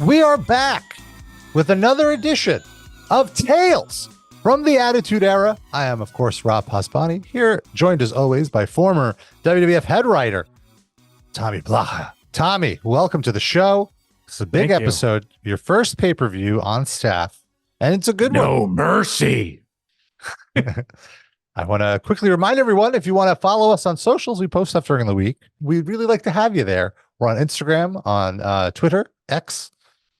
We are back with another edition of Tales from the Attitude Era. I am, of course, Rob Pasbani, here joined as always by former WWF head writer Tommy Blacha. Tommy, welcome to the show. It's a big episode, your first pay-per-view on staff, and it's a good one. No Mercy. I want to quickly remind everyone, if you want to follow us on socials, we post stuff during the week. We'd really like to have you there. We're on Instagram, on Twitter, X,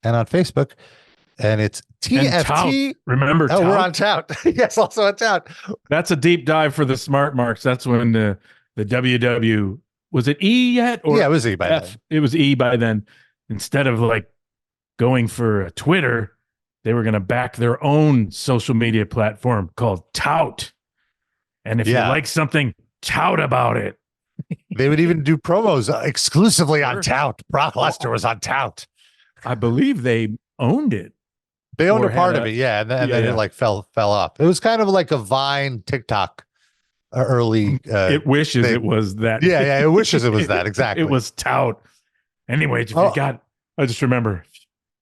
and on Facebook. And it's TFT. Remember, oh, we're on Tout. Yes, also on Tout. That's a deep dive for the smart marks. That's when the WW, was it E yet? Or yeah, it was E by F? then. It was E by then. Instead of like going for a Twitter, they were going to back their own social media platform called Tout. And if you like something, tout about it. They would even do promos exclusively on Tout. Brock Lesnar was on Tout. I believe they owned it. They owned a part of it, yeah. And then it like fell off. It was kind of like a Vine TikTok early. It wishes it was that. Yeah, it wishes it was that. Exactly. It was Tout. Anyway, if you got, I just remember,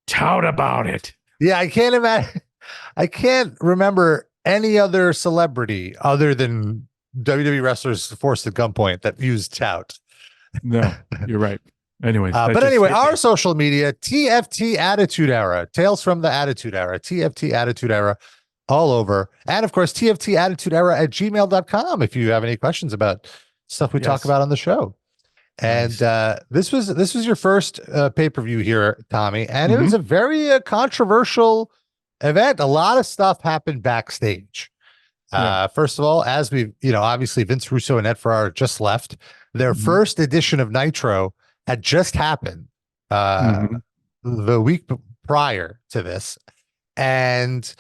tout about it. Yeah, I can't imagine. I can't remember any other celebrity other than WWE wrestlers forced at gunpoint that used tout. No, you're right. Anyways, but anyway, our social media, TFT Attitude Era, Tales from the Attitude Era, TFT Attitude Era, all over. And of course, TFT Attitude Era at gmail.com if you have any questions about stuff we talk about on the show. And this was your first pay-per-view here, Tommy, and it was a very controversial event. A lot of stuff happened backstage. First of all, as we, obviously Vince Russo and Ed Ferrara just left. Their first edition of Nitro had just happened the week prior to this. And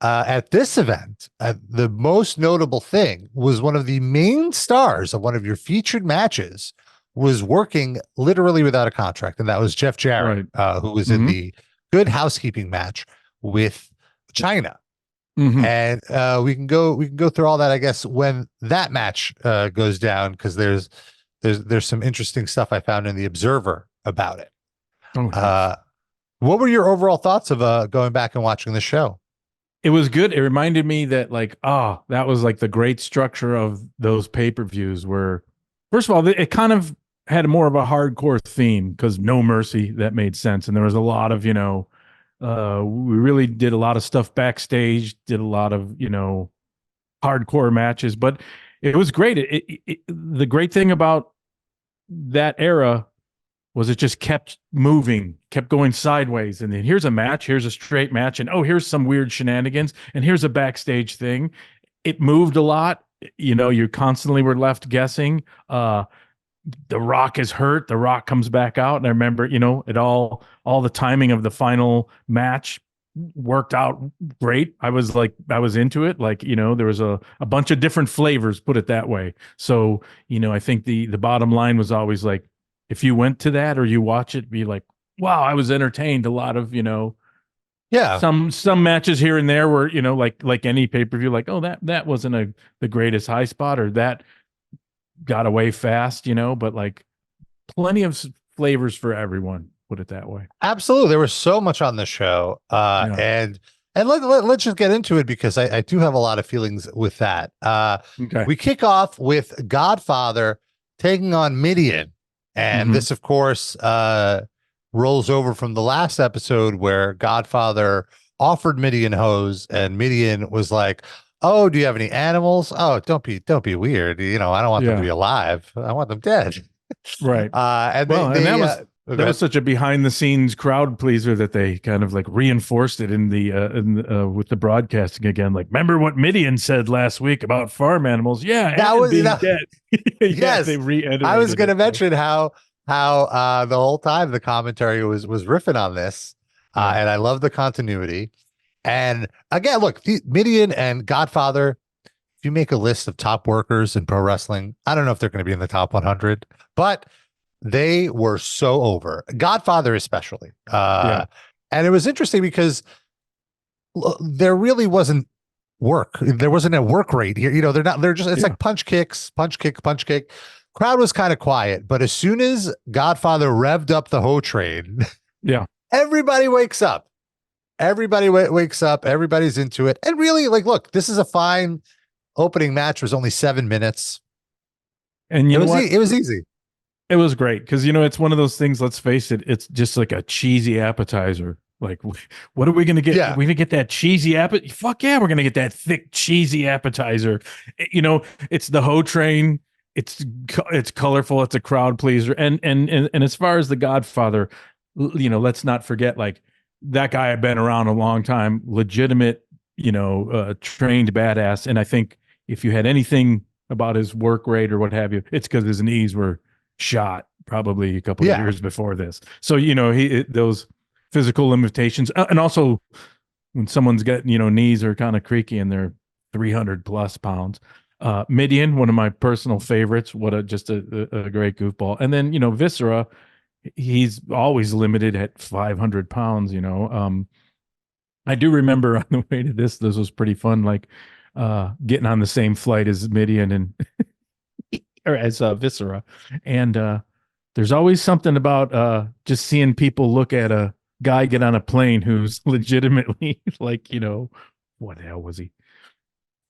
at this event, the most notable thing was one of the main stars of one of your featured matches was working literally without a contract. And that was Jeff Jarrett, who was in the Good Housekeeping match with Chyna. And we can go through all that, I guess, when that match goes down, because there's some interesting stuff I found in the Observer about it. What were your overall thoughts of going back and watching the show? It was good. It reminded me that that was like the great structure of those pay-per-views where, first of all, it kind of had more of a hardcore theme because No Mercy, that made sense. And there was a lot of, we really did a lot of stuff backstage, did a lot of, hardcore matches, but it was great. The great thing about that era was it just kept moving, kept going sideways. And then here's a match, here's a straight match, and here's some weird shenanigans, and here's a backstage thing. It moved a lot. You constantly were left guessing. The Rock is hurt. The Rock comes back out. And I remember, it all the timing of the final match worked out great. I was into it. There was a bunch of different flavors, put it that way. So, I think the bottom line was always like, if you went to that or you watch it, be like, wow, I was entertained. A lot of, some matches here and there were, like any pay-per-view, like, that wasn't the greatest high spot, or that got away fast, but like plenty of flavors for everyone, put it that way. Absolutely. There was so much on the show. And let's just get into it, because I do have a lot of feelings with that. We kick off with Godfather taking on Midian. And this, of course, rolls over from the last episode where Godfather offered Midian hose, and Midian was like, oh, do you have any animals? Oh, don't be weird. I don't want them to be alive. I want them dead. Right. That was such a behind the scenes crowd pleaser that they kind of like reinforced it in the with the broadcasting again. Like, remember what Midian said last week about farm animals? Yeah, that was being dead. Yes, they reiterated. I was going to mention how the whole time the commentary was riffing on this, and I love the continuity. And again, look, Midian and Godfather, if you make a list of top workers in pro wrestling, I don't know if they're going to be in the top 100, but they were so over. Godfather especially. And it was interesting because there really wasn't work. There wasn't a work rate here. It's like punch kicks, punch kick, punch kick. Crowd was kind of quiet, but as soon as Godfather revved up the hoe train, everybody wakes up. Everybody wakes up. Everybody's into it. And really, like, look, this is a fine opening match. It was only 7 minutes. And you know what? It was easy. It was great because, you know, it's one of those things, let's face it, it's just like a cheesy appetizer. Like, what are we going to get? Yeah. We're going to get that cheesy appetizer. Fuck yeah, we're going to get that thick, cheesy appetizer. You know, it's the hoe train. It's colorful. It's a crowd pleaser. And as far as the Godfather, you know, let's not forget, like, that guy had been around a long time, legitimate, you know, trained badass. And I think if you had anything about his work rate or what have you, it's because his knees were shot probably a couple of years before this. So, you know, those physical limitations, and also when someone's got, you know, knees are kind of creaky and they're 300 plus pounds. Midian, one of my personal favorites. What a great goofball. And then, you know, Viscera, he's always limited at 500 pounds, you know. I do remember on the way to this was pretty fun, like getting on the same flight as Midian and or as Viscera. And there's always something about just seeing people look at a guy get on a plane who's legitimately like, you know, what the hell was he?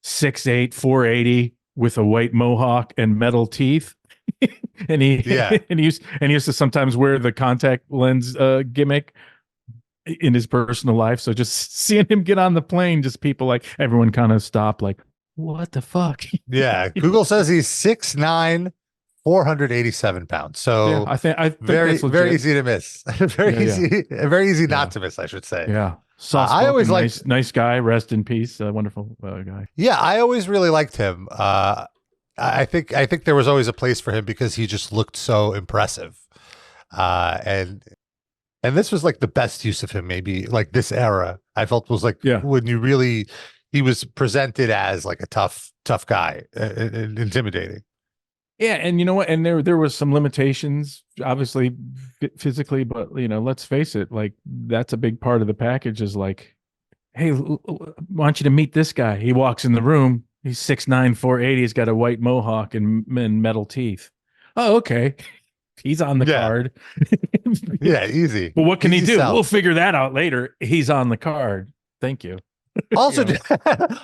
6'8", 480 with a white mohawk and metal teeth. and he used to sometimes wear the contact lens gimmick in his personal life. So just seeing him get on the plane, just people like everyone kind of stopped like, what the fuck? Yeah. Google says he's 6'9", 487 pounds. So yeah, I think very easy to miss. Very easy not to miss, I should say. Yeah. I always liked nice guy. Rest in peace. Wonderful guy. Yeah, I always really liked him. I think there was always a place for him because he just looked so impressive. And this was like the best use of him, maybe like this era. I felt was like when he was presented as like a tough guy, and intimidating. Yeah, and you know what? And there was some limitations, obviously physically, but you know, let's face it, like that's a big part of the package. Is like, hey, I want you to meet this guy. He walks in the room. He's 6'9", 480. He's got a white mohawk and metal teeth. Oh, okay. He's on the card. Yeah, easy. But what can he do? Sell. We'll figure that out later. He's on the card. Thank you. Also,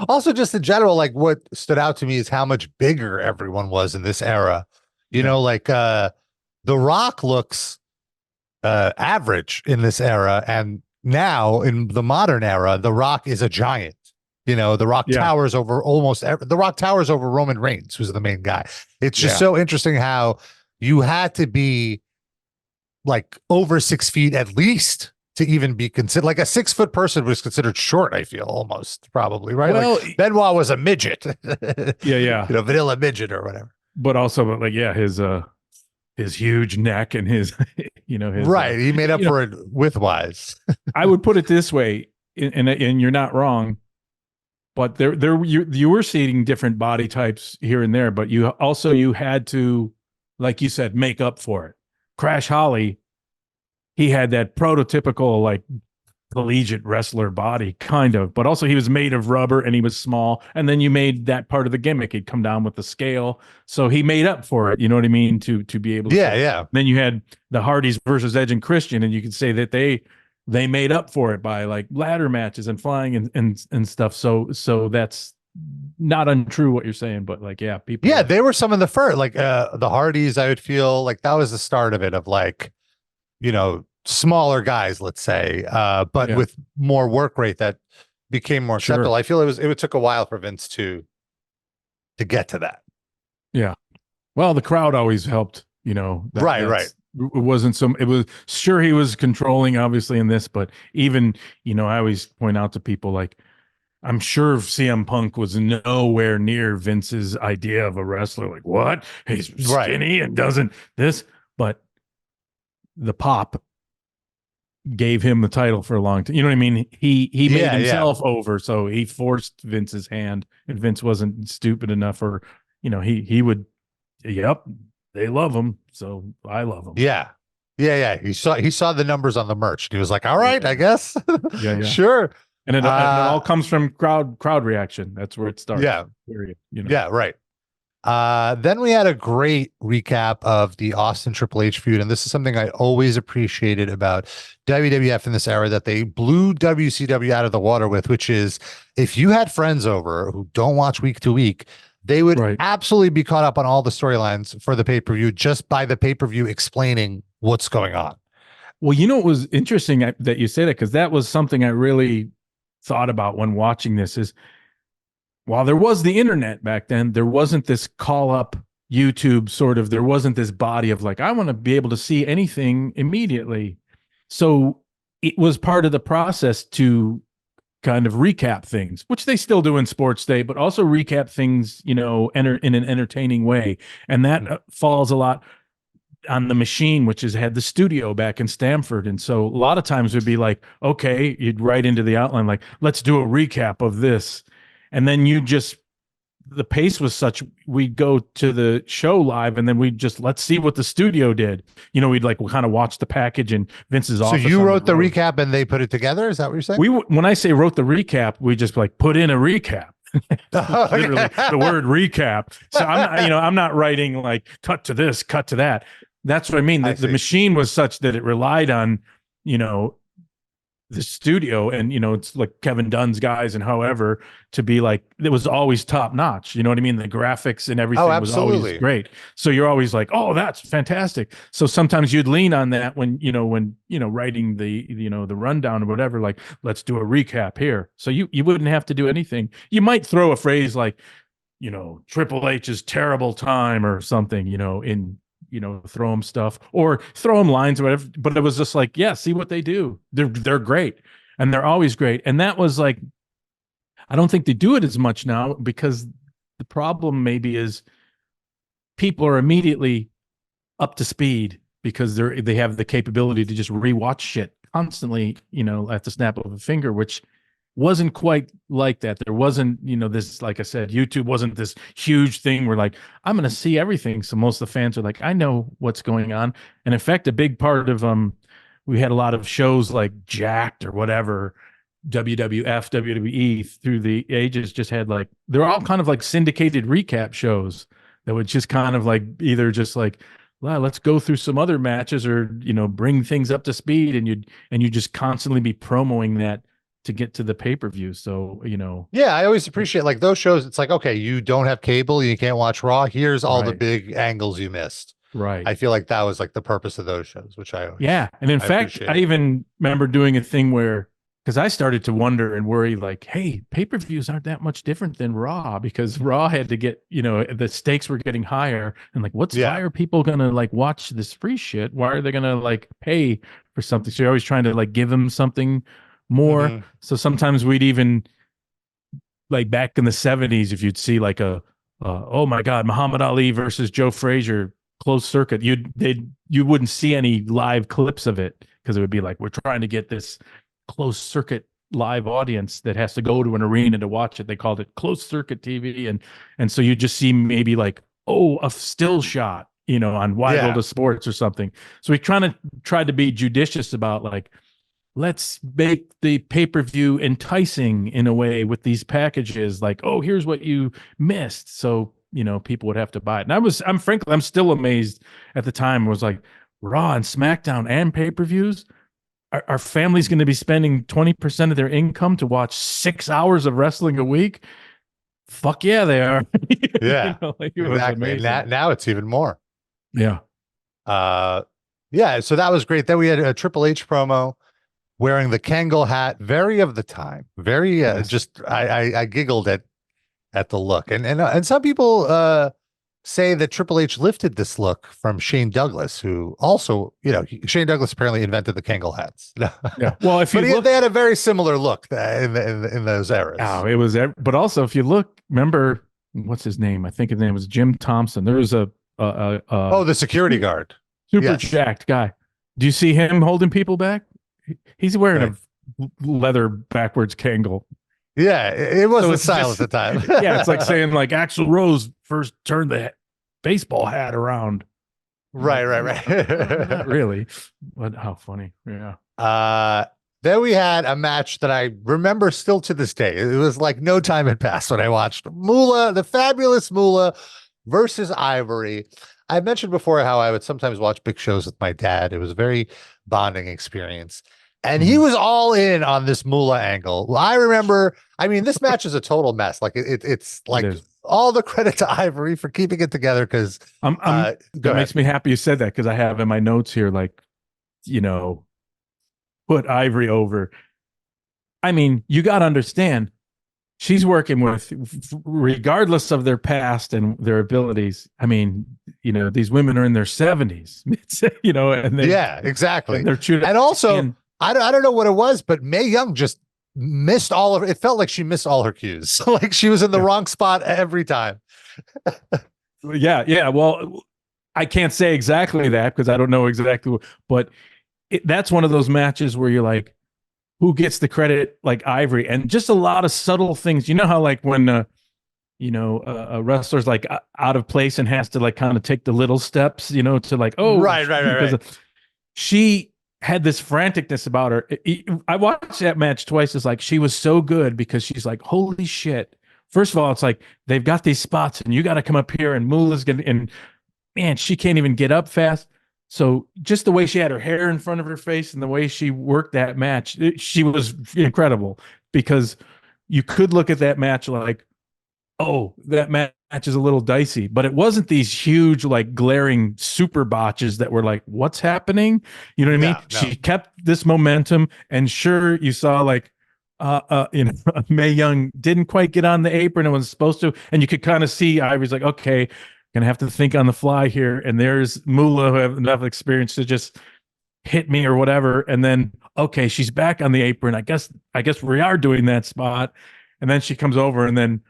also just in general, like what stood out to me is how much bigger everyone was in this era. You know, like The Rock looks average in this era, and now in the modern era, The Rock is a giant. You know, The Rock towers over The Rock towers over Roman Reigns, who's the main guy. It's just so interesting how you had to be like over 6 feet at least to even be considered. Like a 6 foot person was considered short, I feel, almost, probably, right? Well, like Benoit was a midget. Yeah. You know, vanilla midget or whatever. But also, like, his huge neck and his, you know, his he made up for it width-wise. I would put it this way, and you're not wrong, but you were seeing different body types here and there, but you had to, like you said, make up for it. Crash Holly, he had that prototypical like collegiate wrestler body, kind of, but also he was made of rubber and he was small. And then you made that part of the gimmick. He'd come down with the scale. So he made up for it. You know what I mean? To be able to. Yeah. Then you had the Hardys versus Edge and Christian, and you could say that they made up for it by like ladder matches and flying and stuff. So that's not untrue what you're saying, but like, people. Yeah, they were some of the first, like the Hardys, I would feel like that was the start of it, of like, you know, smaller guys, let's say, but with more work rate that became more acceptable. I feel it took a while for Vince to get to that. Yeah. Well, the crowd always helped, you know. Right. It wasn't it was sure he was controlling obviously in this, but even, you know, I always point out to people like, I'm sure CM Punk was nowhere near Vince's idea of a wrestler. Like, what? He's skinny and doesn't this, but the pop gave him the title for a long time. You know what I mean? He made himself over, so he forced Vince's hand, and Vince wasn't stupid enough, or you know, he would. Yep, they love him, so I love him. Yeah. He saw the numbers on the merch. And he was like, all right, I guess. Yeah. Sure. And it all comes from crowd reaction. That's where it starts. Yeah. Period. You know? Yeah. Right. Then we had a great recap of the Austin Triple H feud, and this is something I always appreciated about WWF in this era that they blew WCW out of the water with, which is if you had friends over who don't watch week to week, they would absolutely be caught up on all the storylines for the pay-per-view just by the pay-per-view explaining what's going on. Well, you know, it was interesting that you say that, because that was something I really thought about when watching this is, while there was the internet back then, there wasn't this call up YouTube sort of, there wasn't this body of like, I want to be able to see anything immediately. So it was part of the process to kind of recap things, which they still do in Sports Day, but also recap things, you know, in an entertaining way. And that falls a lot on the machine, which has had the studio back in Stamford. And so a lot of times it'd be like, okay, you'd write into the outline, like, let's do a recap of this. And then the pace was such, we'd go to the show live and then we'd just, let's see what the studio did. You know, we'd kind of watch the package in Vince's office. So you wrote the recap and they put it together? Is that what you're saying? When I say wrote the recap, we just put in a recap. Literally the word recap. So I'm not writing like cut to this, cut to that. That's what I mean. The machine was such that it relied on, you know, the studio and, you know, it's like Kevin Dunn's guys and however to be like, it was always top notch. You know what I mean? The graphics and everything was always great. So you're always like, oh, that's fantastic. So sometimes you'd lean on that when writing the rundown or whatever, like, let's do a recap here. So you wouldn't have to do anything. You might throw a phrase like, you know, Triple H's terrible time or something, you know, throw them stuff or throw them lines or whatever. But it was just like, yeah, see what they do. They're great. And they're always great. And that was like, I don't think they do it as much now because the problem maybe is people are immediately up to speed because they have the capability to just rewatch shit constantly, you know, at the snap of a finger, which wasn't quite like that. There wasn't, you know, this, like I said, YouTube wasn't this huge thing where like, I'm going to see everything. So most of the fans are like, I know what's going on. And in fact, a big part of, we had a lot of shows like Jacked or whatever, WWF, WWE through the ages just had like, they're all kind of like syndicated recap shows that would just kind of like either just like, well, let's go through some other matches or, you know, bring things up to speed. And you just constantly be promoting that to get to the pay-per-view. So, you know. Yeah, I always appreciate like those shows. It's like, okay, you don't have cable, you can't watch Raw. Here's all the big angles you missed. Right. I feel like that was like the purpose of those shows, which I always, yeah. And in fact, I even remember doing a thing where, because I started to wonder and worry like, hey, pay-per-views aren't that much different than Raw because Raw had to get, you know, the stakes were getting higher and like, why are people going to like watch this free shit? Why are they going to like pay for something? So you're always trying to like give them something more. Mm-hmm. So sometimes we'd even like back in the 70s, if you'd see like oh my God, Muhammad Ali versus Joe Frazier closed circuit, you wouldn't see any live clips of it because it would be like, we're trying to get this closed circuit live audience that has to go to an arena to watch it. They called it closed circuit TV. And so you just see maybe like, a still shot, you know, on Wide World of Sports or something. So we tried to be judicious about like, let's make the pay-per-view enticing in a way with these packages. Like, oh, here's what you missed. So, you know, people would have to buy it. And I'm still amazed at the time. It was like Raw and SmackDown and pay-per-views. Our family's going to be spending 20% of their income to watch 6 hours of wrestling a week. Fuck yeah, they are. Yeah, you know, like, exactly. Now it's even more. Yeah. Yeah. So that was great. Then we had a Triple H promo wearing the Kangol hat, very of the time, very just I giggled at the look, and some people say that Triple H lifted this look from Shane Douglas, who also, you know, Shane Douglas apparently invented the Kangol hats. Yeah, well, they had a very similar look in those eras. Oh, it was, but also if you look, remember what's his name? I think his name was Jim Thompson. There was the security guard, super jacked guy. Do you see him holding people back? He's wearing a leather backwards Kangol. Yeah, it wasn't the style at the time. Yeah, it's like saying like Axl Rose first turned the baseball hat around. Right. Not really, but how funny. Yeah. Then we had a match that I remember still to this day. It was like no time had passed when I watched Moola, the fabulous Moola, versus Ivory. I mentioned before how I would sometimes watch big shows with my dad. It was a very bonding experience. And he was all in on this Moola angle. Well, I remember, I mean, this match is a total mess. Like it's like all the credit to Ivory for keeping it together. Because that makes me happy you said that, because I have in my notes here, like, you know, put Ivory over. I mean, you got to understand, she's working with, regardless of their past and their abilities. I mean, you know, these women are in their 70s, you know, and they, yeah, exactly. And also, I don't know what it was, but Mae Young just missed all of it. Felt like she missed all her cues. Like she was in the wrong spot every time. Yeah. Well, I can't say exactly that because I don't know exactly, but that's one of those matches where you're like, who gets the credit? Like Ivory, and just a lot of subtle things. You know how like when you know, a wrestler's like out of place and has to like kind of take the little steps, you know, to like, oh, right. She had this franticness about her. I watched that match twice. It's like she was so good because she's like, holy shit. First of all, it's like they've got these spots and you got to come up here, and Moolah's gonna, and man, she can't even get up fast. So just the way she had her hair in front of her face and the way she worked that match, she was incredible, because you could look at that match like, oh, that match is a little dicey, but it wasn't these huge, like glaring super botches that were like, what's happening? You know what I mean? No. She kept this momentum, and sure, you saw like, you know, Mae Young didn't quite get on the apron and was supposed to, and you could kind of see Ivory's like, okay, gonna have to think on the fly here, and there's Moola who have enough experience to just hit me or whatever, and then okay, she's back on the apron. I guess we are doing that spot, and then she comes over, and then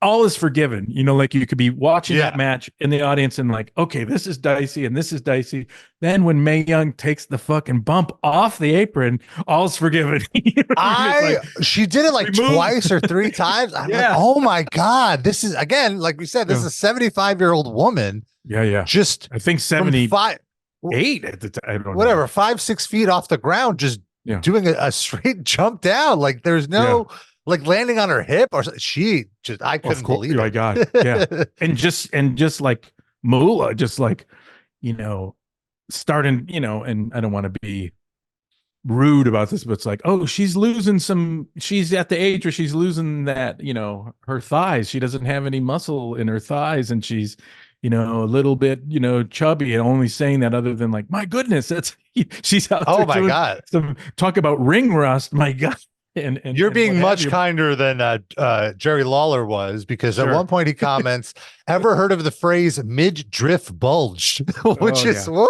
all is forgiven. You know, like you could be watching that match in the audience and like, okay, this is dicey and this is dicey. Then when Mae Young takes the fucking bump off the apron, all's forgiven. You know she did it like twice or three times. I'm like, oh my God, this is, again, like we said, this is a 75-year-old woman. Yeah. Just, I think 78 at the time. I don't know. 5-6 feet off the ground, just doing a straight jump down. Like there's no, like landing on her hip, or she just, I couldn't believe it. Oh my God. Yeah. and just like Moola, just like, you know, starting, you know, and I don't want to be rude about this, but it's like, oh, she's at the age where she's losing that, you know, her thighs. She doesn't have any muscle in her thighs, and she's, you know, a little bit, you know, chubby, and only saying that other than like, my goodness, that's, she's out there. Oh my God. Talk about ring rust. My God. And you're being much kinder than Jerry Lawler was, because at one point he comments, ever heard of the phrase midriff bulged? Which is woo.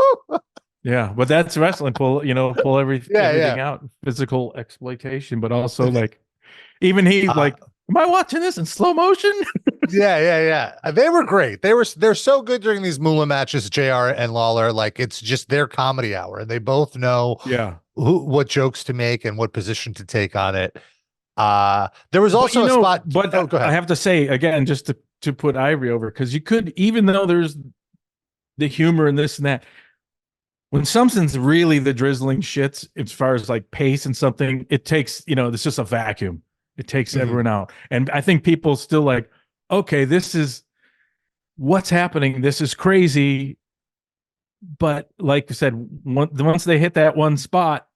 Yeah, but that's wrestling. Pull everything out, physical exploitation, but also like, even he like, am I watching this in slow motion? Yeah. They were great. They're so good during these Moola matches, JR and Lawler. Like it's just their comedy hour. They both know what jokes to make and what position to take on it. There was also a spot, but go ahead. I have to say again, just to put Ivory over, because you could, even though there's the humor and this and that, when something's really the drizzling shits as far as like pace and something, it takes, you know, it's just a vacuum. It takes everyone out. And I think people still like, okay, this is what's happening. This is crazy. But like I said, once they hit that one spot,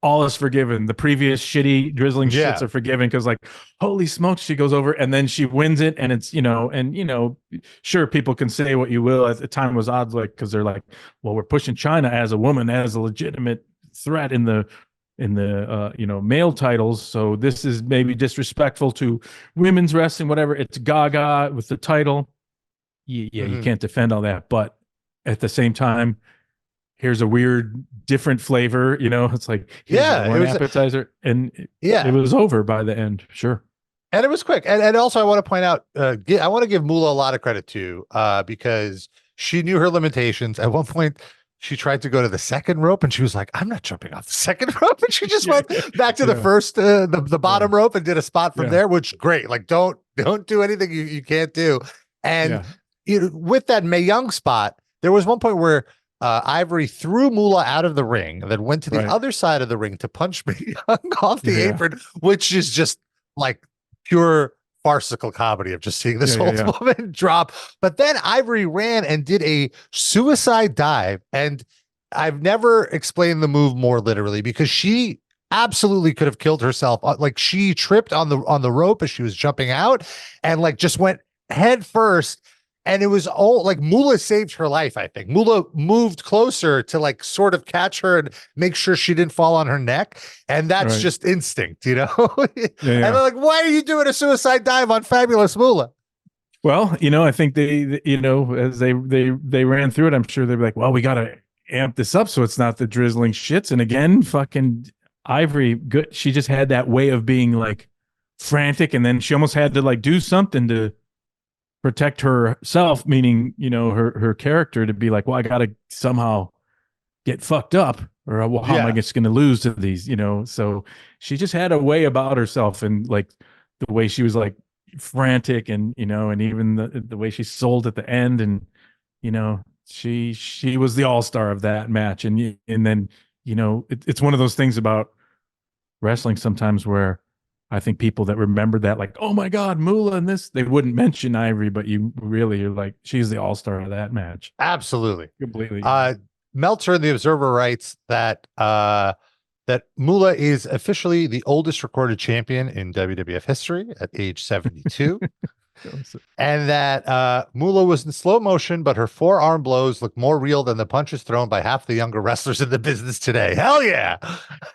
all is forgiven. The previous shitty drizzling shits are forgiven, because like, holy smokes, she goes over and then she wins it. And it's, you know, and, you know, sure, people can say what you will. At the time was odds, like, because they're like, well, we're pushing Chyna as a woman, as a legitimate threat in the you know, male titles, so this is maybe disrespectful to women's wrestling, whatever. It's Gaga with the title. You can't defend all that, but at the same time, here's a weird different flavor, you know. It's like, one appetizer, and it was over by the end. Sure. And it was quick. And also I want to point out, I want to give Moola a lot of credit too, because she knew her limitations. At one point she tried to go to the second rope, and she was like, I'm not jumping off the second rope. And she just went back to the first, the bottom rope, and did a spot from there, which great. Like, don't do anything you can't do. And you know, with that Mae Young spot, there was one point where Ivory threw Moola out of the ring and then went to the other side of the ring to punch Mae Young off the apron, which is just like pure farcical comedy of just seeing this Yeah, old woman drop. But then Ivory ran and did a suicide dive, and I've never explained the move more literally, because she absolutely could have killed herself. Like, she tripped on the rope as she was jumping out, and like just went head first. And it was all like Moola saved her life. I think Moola moved closer to like sort of catch her and make sure she didn't fall on her neck. And that's just instinct, you know? And they're like, why are you doing a suicide dive on Fabulous Moola? Well, I think they as they ran through it, I'm sure they're like, well, we got to amp this up so it's not the drizzling shits. And again, fucking Ivory, good. She just had that way of being like frantic, and then she almost had to like do something to protect herself, meaning, her character, to be like, well, I got to somehow get fucked up, or well, how am I just going to lose to these, So she just had a way about herself, and like the way she was like frantic, and, and even the way she sold at the end, and, she was the all-star of that match. And then, it's one of those things about wrestling sometimes where I think people that remember that, like, oh my God, Moola and this, they wouldn't mention Ivory, but you're like, she's the all-star of that match. Absolutely. Completely. Meltzer in the Observer writes that that Moola is officially the oldest recorded champion in WWF history at age 72. And that Moola was in slow motion, but her forearm blows look more real than the punches thrown by half the younger wrestlers in the business today. Hell yeah.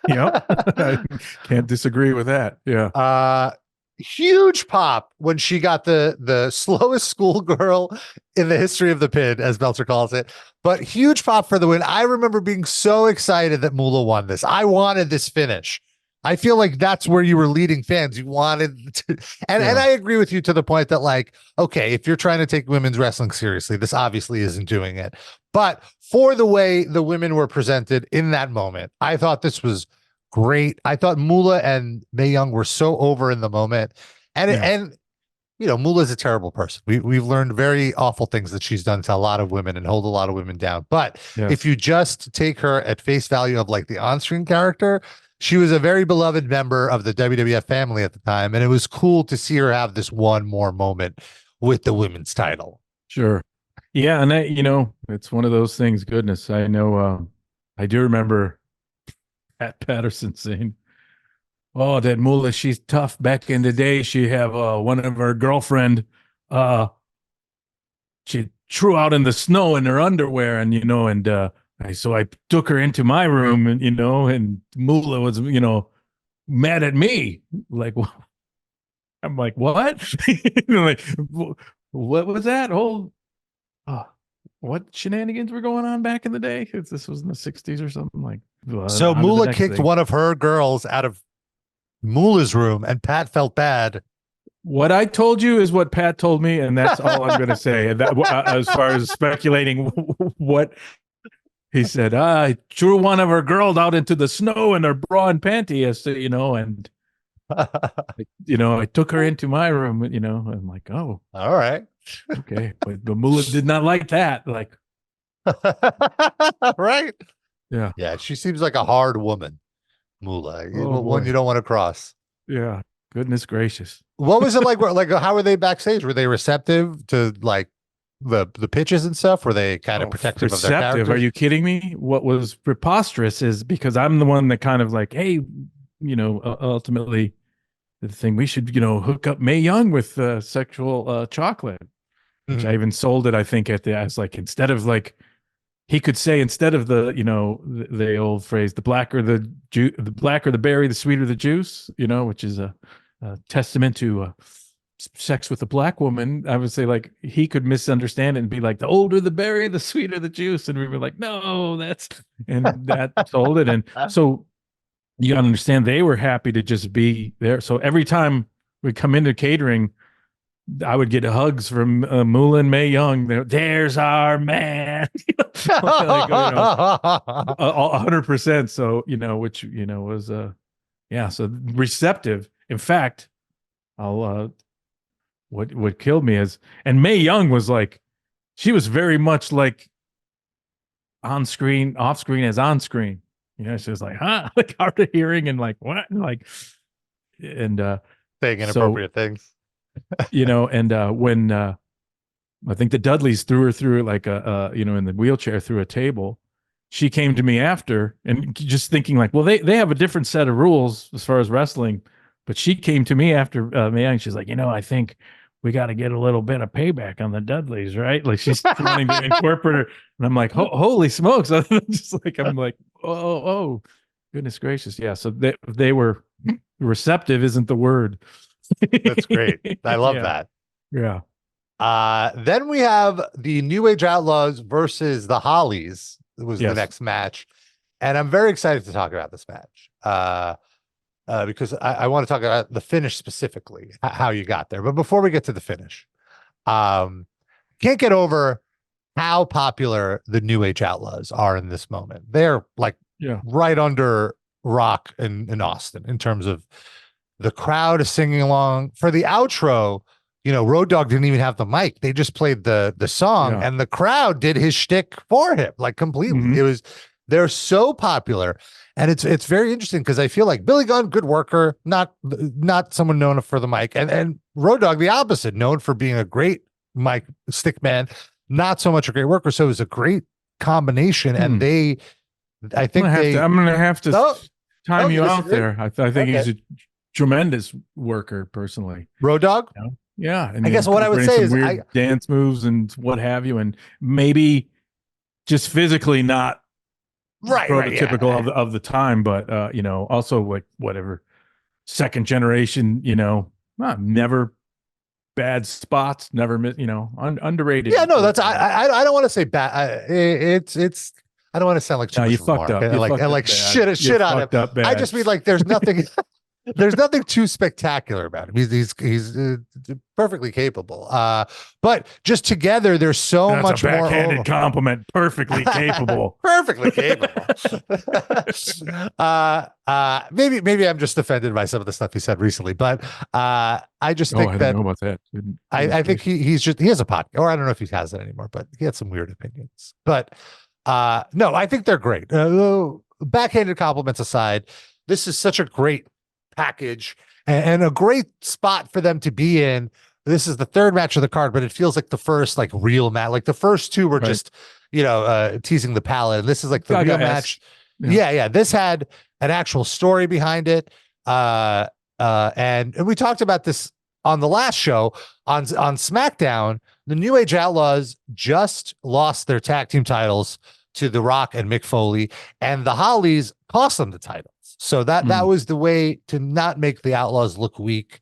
Yep. I can't disagree with that. Yeah. Huge pop when she got the slowest schoolgirl in the history of the pin, as Meltzer calls it. But huge pop for the win. I remember being so excited that Moola won this. I wanted this finish. I feel like that's where you were leading fans. You wanted to, and I agree with you to the point that, like, okay, if you're trying to take women's wrestling seriously, this obviously isn't doing it. But for the way the women were presented in that moment, I thought this was great. I thought Moola and Mae Young were so over in the moment. And Moola's a terrible person. We've learned very awful things that she's done to a lot of women and hold a lot of women down. But if you just take her at face value of like the on-screen character, she was a very beloved member of the WWF family at the time, and it was cool to see her have this one more moment with the women's title. Sure. Yeah, and it's one of those things. Goodness, I know. I do remember Pat Patterson saying, "Oh, that Moola, she's tough. Back in the day, she have one of her girlfriend. She threw out in the snow in her underwear, and so I took her into my room, and and Moola was mad at me. Like, I'm like, what? Like, what was that? What shenanigans were going on back in the day? This was in the 60s or something. Like, so Moola kicked one of her girls out of Moola's room, and Pat felt bad. What I told you is what Pat told me, and that's all I'm going to say. And that, as far as speculating what he said, I threw one of her girls out into the snow in her bra and panty, and I took her into my room, I'm like, oh, all right, okay, but Moola did not like that, like, right, yeah, she seems like a hard woman, Moola, one you don't want to cross. Yeah, goodness gracious. What was it like? Like, how were they backstage? Were they receptive to like the pitches and stuff? Were they kind of protective of their characters? Are you kidding me? What was preposterous is because I'm the one that kind of like, hey, ultimately the thing, we should, hook up Mae Young with sexual chocolate, which I even sold it, I think, as like, instead of like, he could say, instead of the old phrase, the blacker the berry, the sweeter the juice, which is a testament to sex with a black woman. I would say, like, he could misunderstand it and be like, the older the berry, the sweeter the juice. And we were like, no, that sold it. And so you gotta understand, they were happy to just be there. So every time we come into catering, I would get hugs from Moola and Mae Young. There's our man, 100%. So which was so receptive. In fact, what killed me is, and Mae Young was like, she was very much like on screen, off screen as on screen. She was like, huh, like hard of hearing and like what, and like, and saying inappropriate things. And when I think the Dudleys threw her through like in the wheelchair through a table, she came to me after and just thinking like, well, they have a different set of rules as far as wrestling, but she came to me after and she's like, I think we got to get a little bit of payback on the Dudleys, right? Like she's wanting to incorporate her, and I'm like, holy smokes! I'm like, oh, goodness gracious, yeah. So they were receptive, isn't the word? That's great. I love that. Yeah. Then we have the New Age Outlaws versus the Hollies. It was the next match, and I'm very excited to talk about this match. Because I want to talk about the finish specifically, how you got there. But before we get to the finish, can't get over how popular the New Age Outlaws are in this moment. They're like right under Rock in Austin in terms of the crowd is singing along. For the outro, Road Dogg didn't even have the mic. They just played the song, and the crowd did his shtick for him, like completely. Mm-hmm. They're so popular. And it's very interesting because I feel like Billy Gunn, good worker, not someone known for the mic, and Road Dogg, the opposite, known for being a great mic stick man, not so much a great worker. So it was a great combination, and I'm gonna have to time you out there. I think he's a tremendous worker, personally. Road Dogg, yeah. And I guess what I would say is weird dance moves and what have you, and maybe just physically not. Prototypical of the time, but also like whatever second generation, never bad spots, never miss, underrated. Yeah, no, that's I don't want to say bad. It's I don't want to sound like you fucked up. Shit on him. I just mean like there's nothing. There's nothing too spectacular about him. He's perfectly capable. But just together, there's so much more. Backhanded compliment. Perfectly capable. Perfectly capable. Maybe I'm just offended by some of the stuff he said recently, but I just think I don't know about that. I think he has a podcast, or I don't know if he has it anymore, but he had some weird opinions. But no, I think they're great. Backhanded compliments aside, this is such a great package and a great spot for them to be in. This is the third match of the card, but it feels like the first like real match. Like the first two were just teasing the palate, and this is like the real match. Yeah. This had an actual story behind it, and we talked about this on the last show on SmackDown. The New Age Outlaws just lost their tag team titles to The Rock and Mick Foley, and the Hollies cost them the title. So that was the way to not make the Outlaws look weak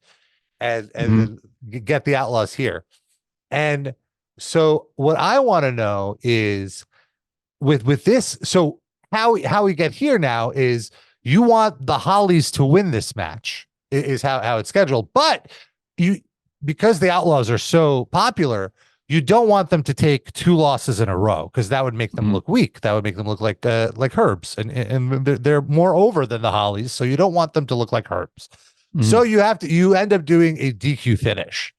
and get the Outlaws here. And so what I want to know is with this, so how we get here now is you want the Hollies to win this match is how it's scheduled. But because the Outlaws are so popular, you don't want them to take two losses in a row because that would make them look weak. That would make them look like Herbs, and they're more over than the Hollies, so you don't want them to look like Herbs. So you end up doing a DQ finish,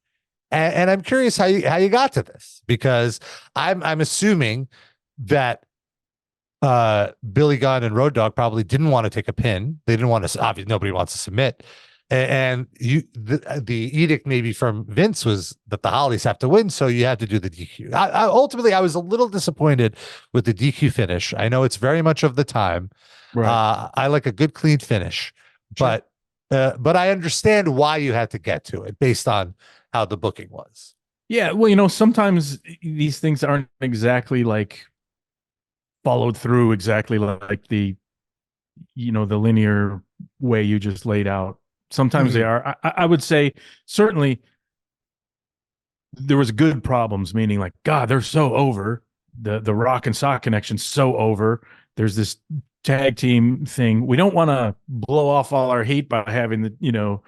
and I'm curious how you got to this, because I'm assuming that Billy Gunn and Road Dogg probably didn't want to take a pin. They didn't want to. Obviously, nobody wants to submit. And the edict maybe from Vince was that the Hollies have to win, so you have to do the DQ. Ultimately, I was a little disappointed with the DQ finish. I know it's very much of the time. Right. I like a good clean finish, sure. But I understand why you had to get to it based on how the booking was. Yeah, well, sometimes these things aren't exactly like followed through exactly like the linear way you just laid out. Sometimes they are. I would say certainly there was good problems, meaning like, God, they're so over. The Rock and Sock connection's so over. There's this tag team thing. We don't want to blow off all our heat by having the,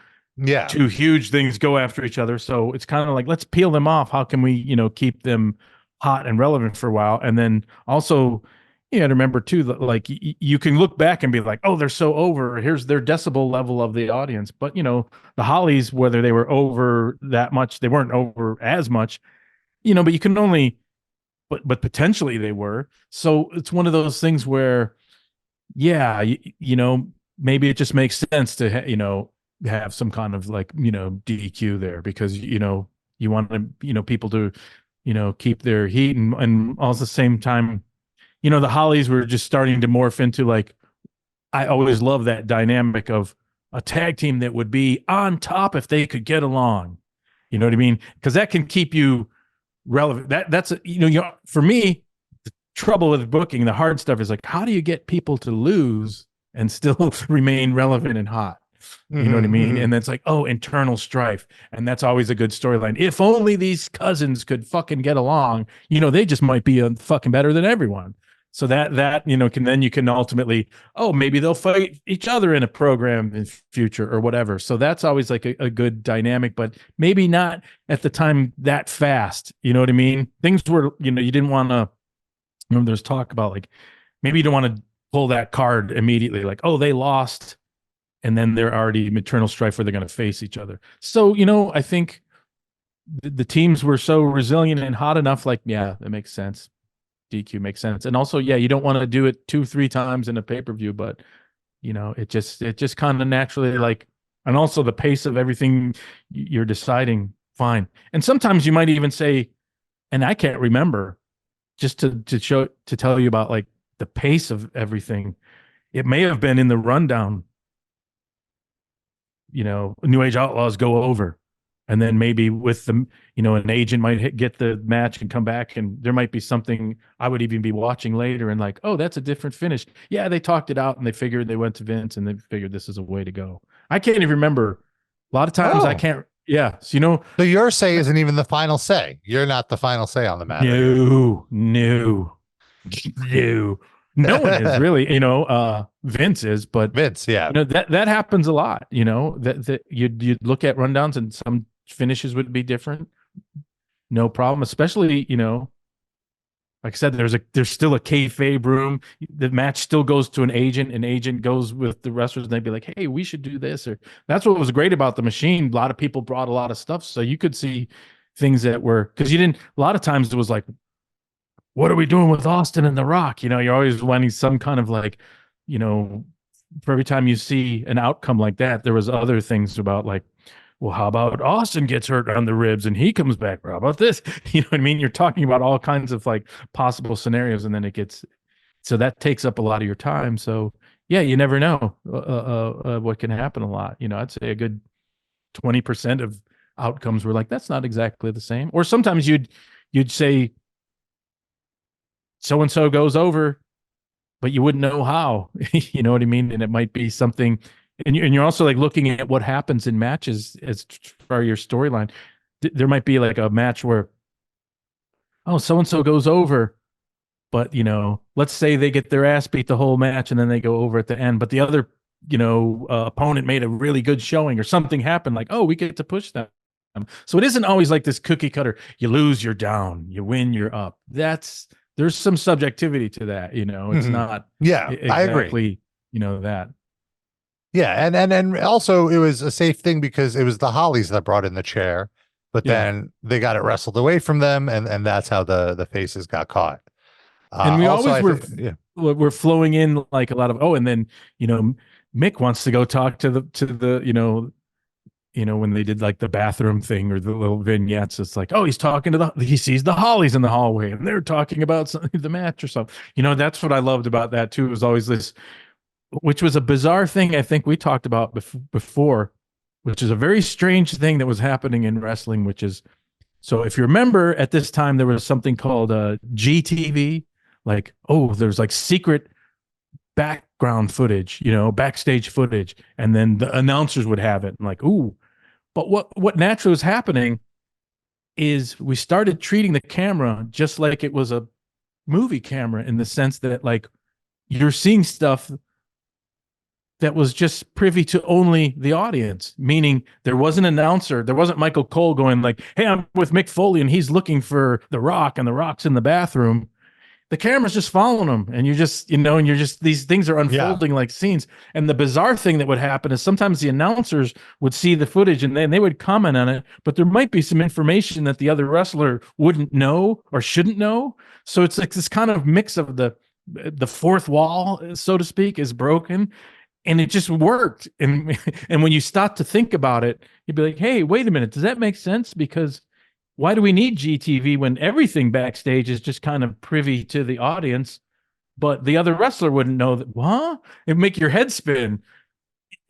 two huge things go after each other. So it's kind of like, let's peel them off. How can we, keep them hot and relevant for a while? And then also, you got to remember too that like you can look back and be like, oh, they're so over. Here's their decibel level of the audience. But the Hollies, whether they were over that much, they weren't over as much, but you can only, but potentially they were. So it's one of those things where, maybe it just makes sense to, have some kind of like, DQ there, because, you want to, people to, keep their heat, and all at the same time, the Hollies were just starting to morph into like, I always love that dynamic of a tag team that would be on top if they could get along. You know what I mean? Because that can keep you relevant. That's for me, the trouble with booking, the hard stuff is like, how do you get people to lose and still remain relevant and hot? You know what I mean? And it's like, oh, internal strife. And that's always a good storyline. If only these cousins could fucking get along, they just might be fucking better than everyone. So that you can ultimately, oh, maybe they'll fight each other in a program in future or whatever. So that's always like a good dynamic, but maybe not at the time that fast. You know what I mean? Things were, you didn't want to, remember there's talk about like, maybe you don't want to pull that card immediately. Like, oh, they lost, and then they're already maternal strife where they're going to face each other. So, I think the teams were so resilient and hot enough, like, yeah, that makes sense. DQ makes sense. And also, yeah, you don't want to do it 2-3 times in a pay-per-view, but it just kind of naturally, like, and also the pace of everything you're deciding, fine. And sometimes you might even say, and I can't remember, just to tell you about like the pace of everything. It may have been in the rundown, New Age Outlaws go over. And then maybe with the, an agent might get the match and come back, and there might be something I would even be watching later and like, oh, that's a different finish. Yeah, they talked it out and they figured, they went to Vince and they figured this is a way to go. I can't even remember. A lot of times I can't. Yeah. So, so your say isn't even the final say. You're not the final say on the matter. No. No one is really, Vince is, but Vince, yeah. That happens a lot, that you'd look at rundowns and some finishes would be different. No problem. Especially, like I said, there's still a kayfabe room. The match still goes to an agent goes with the wrestlers and they'd be like, hey, we should do this. Or that's what was great about the machine. A lot of people brought a lot of stuff. So you could see things that were, because a lot of times it was like, what are we doing with Austin and The Rock? You're always wanting some kind of like, for every time you see an outcome like that, there was other things about like, well, how about Austin gets hurt on the ribs and he comes back? How about this? You know what I mean? You're talking about all kinds of like possible scenarios, and then so that takes up a lot of your time. So yeah, you never know what can happen a lot. I'd say a good 20% of outcomes were like, that's not exactly the same. Or sometimes you'd say, so-and-so goes over, but you wouldn't know how, you know what I mean? And it might be something, and you're also like looking at what happens in matches as far as your storyline. There might be like a match where, oh, so-and-so goes over, but, let's say they get their ass beat the whole match and then they go over at the end, but the other, opponent made a really good showing or something happened, like, oh, we get to push them. So it isn't always like this cookie cutter. You lose, you're down. You win, you're up. There's some subjectivity to that, it's not. Yeah, exactly, I agree. That. Yeah. And also it was a safe thing because it was the Hollies that brought in the chair, but then they got it wrestled away from them. And that's how the faces got caught. And we we're flowing in like a lot of, and then, Mick wants to go talk to the, when they did like the bathroom thing or the little vignettes, it's like, oh, he sees the Hollies in the hallway and they're talking about the match or something. That's what I loved about that too. It was always this, which was a bizarre thing I think we talked about before, which is a very strange thing that was happening in wrestling, which is, so if you remember at this time, there was something called GTV, like, oh, there's like secret background footage, backstage footage, and then the announcers would have it and like, ooh. But what naturally was happening is we started treating the camera just like it was a movie camera, in the sense that like you're seeing stuff that was just privy to only the audience, meaning there wasn't an announcer, there wasn't Michael Cole going like, hey, I'm with Mick Foley and he's looking for The Rock and The Rock's in the bathroom. The camera's just following them, and you're just, these things are unfolding like scenes. And the bizarre thing that would happen is sometimes the announcers would see the footage and then they would comment on it, but there might be some information that the other wrestler wouldn't know or shouldn't know. So it's like this kind of mix of the fourth wall, so to speak, is broken. and it just worked. And and when you stop to think about it, you'd be like, hey, wait a minute, does that make sense? Because why do we need GTV when everything backstage is just kind of privy to the audience, but the other wrestler wouldn't know that? What? It'd make your head spin.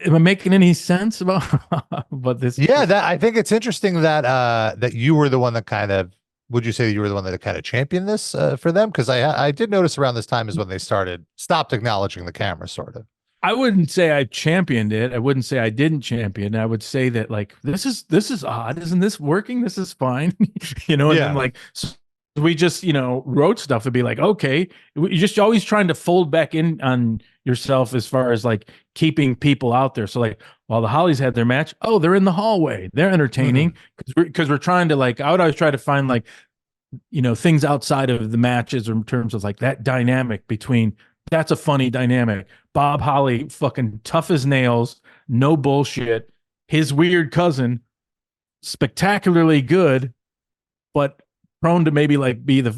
Am I making any sense about but this? Yeah, that I think it's interesting that that you were the one that kind of, would you say you were the one that kind of championed this for them? Because I did notice around this time is when they stopped acknowledging the camera, sort of. I wouldn't say I championed it. I wouldn't say I didn't champion. I would say that like this is odd. Isn't this working? This is fine. And then like so we just wrote stuff to be like, okay, you're just always trying to fold back in on yourself as far as like keeping people out there. So like while the Hollies had their match, oh, they're in the hallway, they're entertaining, because we're trying to like, I would always try to find like things outside of the matches in terms of like that dynamic between. That's a funny dynamic. Bob Holly, fucking tough as nails, no bullshit. His weird cousin, spectacularly good, but prone to maybe like be the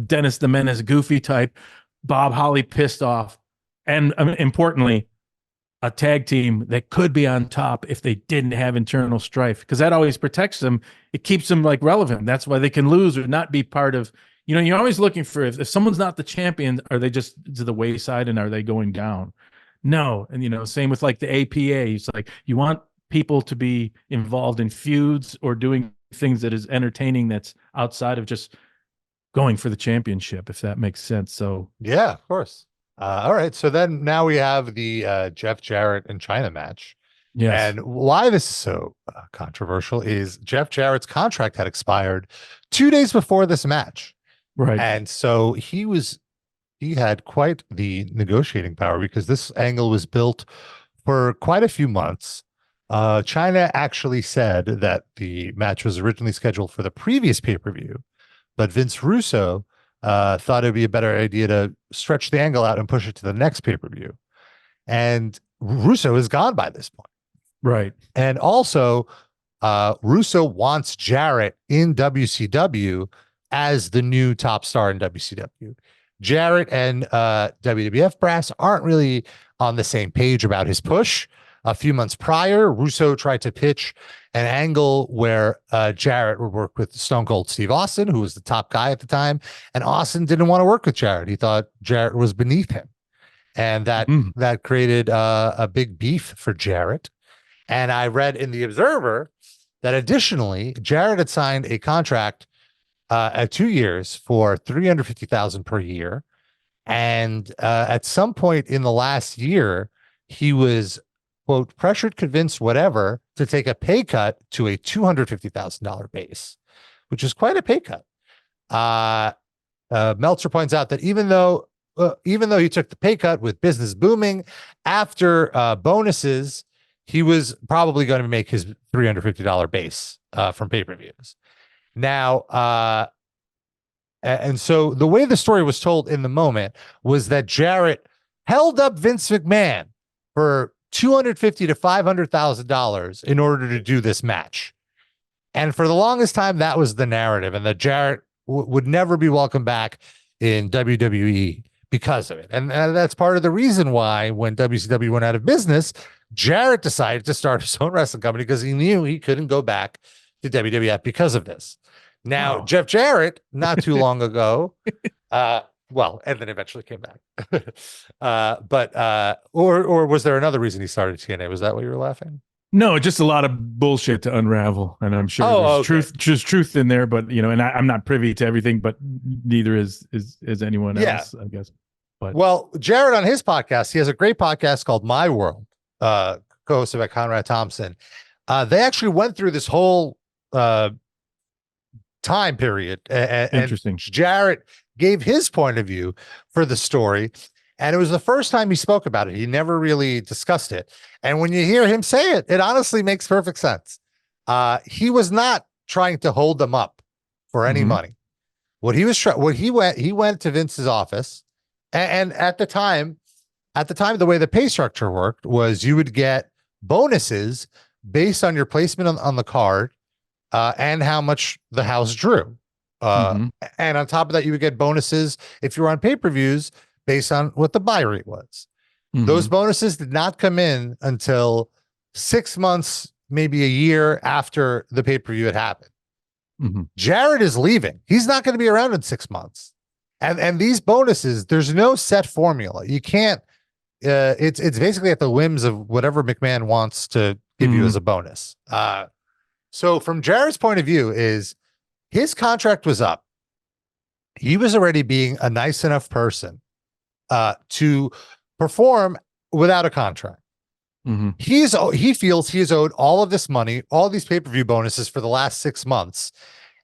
Dennis the Menace goofy type. Bob Holly pissed off, and importantly, a tag team that could be on top if they didn't have internal strife, because that always protects them. It keeps them like relevant. That's why they can lose or not be part of. You're always looking for if someone's not the champion, are they just to the wayside and are they going down? No. And, same with like the APA. It's like you want people to be involved in feuds or doing things that is entertaining that's outside of just going for the championship, if that makes sense. So, yeah, of course. All right. So then now we have the Jeff Jarrett and China match. yes. And why this is so controversial is Jeff Jarrett's contract had expired 2 days before this match. Right. And so he had quite the negotiating power because this angle was built for quite a few months. Chyna actually said that the match was originally scheduled for the previous pay-per-view, but Vince Russo thought it'd be a better idea to stretch the angle out and push it to the next pay-per-view. And Russo is gone by this point. Right. And also, Russo wants Jarrett in WCW as the new top star in WCW. Jarrett and WWF brass aren't really on the same page about his push. A few months prior, Russo tried to pitch an angle where Jarrett would work with Stone Cold Steve Austin, who was the top guy at the time, and Austin didn't want to work with Jarrett. He thought Jarrett was beneath him, and that created a big beef for Jarrett. And I read in the Observer that additionally, Jarrett had signed a contract at 2 years for $350,000 per year. And at some point in the last year, he was, quote, pressured, convinced, whatever, to take a pay cut to a $250,000 base, which is quite a pay cut. Meltzer points out that even though he took the pay cut with business booming, after bonuses, he was probably going to make his $350 base from pay-per-views. Now, and so the way the story was told in the moment was that Jarrett held up Vince McMahon for $250,000 to $500,000 in order to do this match. And for the longest time, that was the narrative, and that Jarrett would never be welcome back in WWE because of it. And that's part of the reason why when WCW went out of business, Jarrett decided to start his own wrestling company, because he knew he couldn't go back to WWF because of this. Now, Jeff Jarrett, not too long ago, well, and then eventually came back. Or was there another reason he started TNA? Was that what you were laughing? No, just a lot of bullshit to unravel, and I'm sure there's truth in there, but and I'm not privy to everything, but neither is anyone else, I guess. But well, Jarrett on his podcast, he has a great podcast called My World, co-hosted by Conrad Thompson. They actually went through this whole time period, interesting. And Jarrett gave his point of view for the story, and it was the first time he spoke about it. He never really discussed it, and when you hear him say it, it honestly makes perfect sense. He was not trying to hold them up for any money. What he was he went to Vince's office, and at the time, the way the pay structure worked was you would get bonuses based on your placement on the card, and how much the house drew. And on top of that, you would get bonuses if you were on pay-per-views based on what the buy rate was. Those bonuses did not come in until 6 months, maybe a year after the pay-per-view had happened. Jarrett is leaving. He's not going to be around in 6 months. And these bonuses, there's no set formula. You can't, it's basically at the whims of whatever McMahon wants to give you as a bonus. So from Jarrett's point of view is his contract was up. He was already being a nice enough person to perform without a contract. He feels he is owed all of this money, all these pay-per-view bonuses for the last 6 months.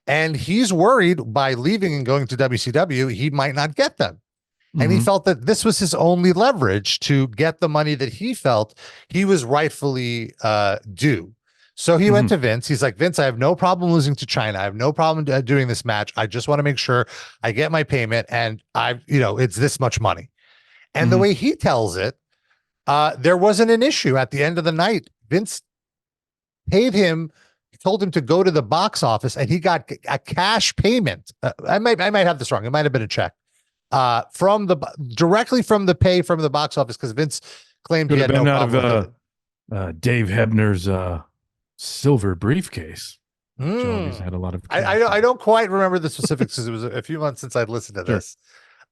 And he's worried by leaving and going to WCW, he might not get them. And he felt that this was his only leverage to get the money that he felt he was rightfully due. So he went to Vince. He's like, Vince, I have no problem losing to Chyna. I have no problem doing this match. I just want to make sure I get my payment. And it's this much money. And the way he tells it, there wasn't an issue at the end of the night. Vince paid him, told him to go to the box office, and he got a cash payment. I might have this wrong. It might have been a check directly from the pay from the box office, because Vince claimed he had no problem with it. Dave Hebner's silver briefcase. Always had a lot of. I don't quite remember the specifics because it was a few months since I'd listened to this.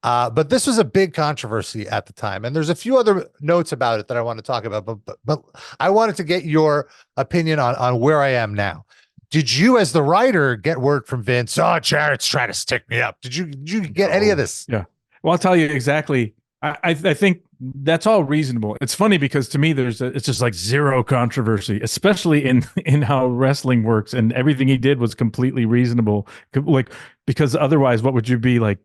But this was a big controversy at the time, and there's a few other notes about it that I want to talk about. But I wanted to get your opinion on where I am now. Did you, as the writer, get word from Vince? Oh, Jarrett's trying to stick me up. Did you get any of this? Yeah. Well, I'll tell you exactly. I think that's all reasonable. It's funny because to me, it's just like zero controversy, especially in how wrestling works, and everything he did was completely reasonable. Like, because otherwise, what would you be like?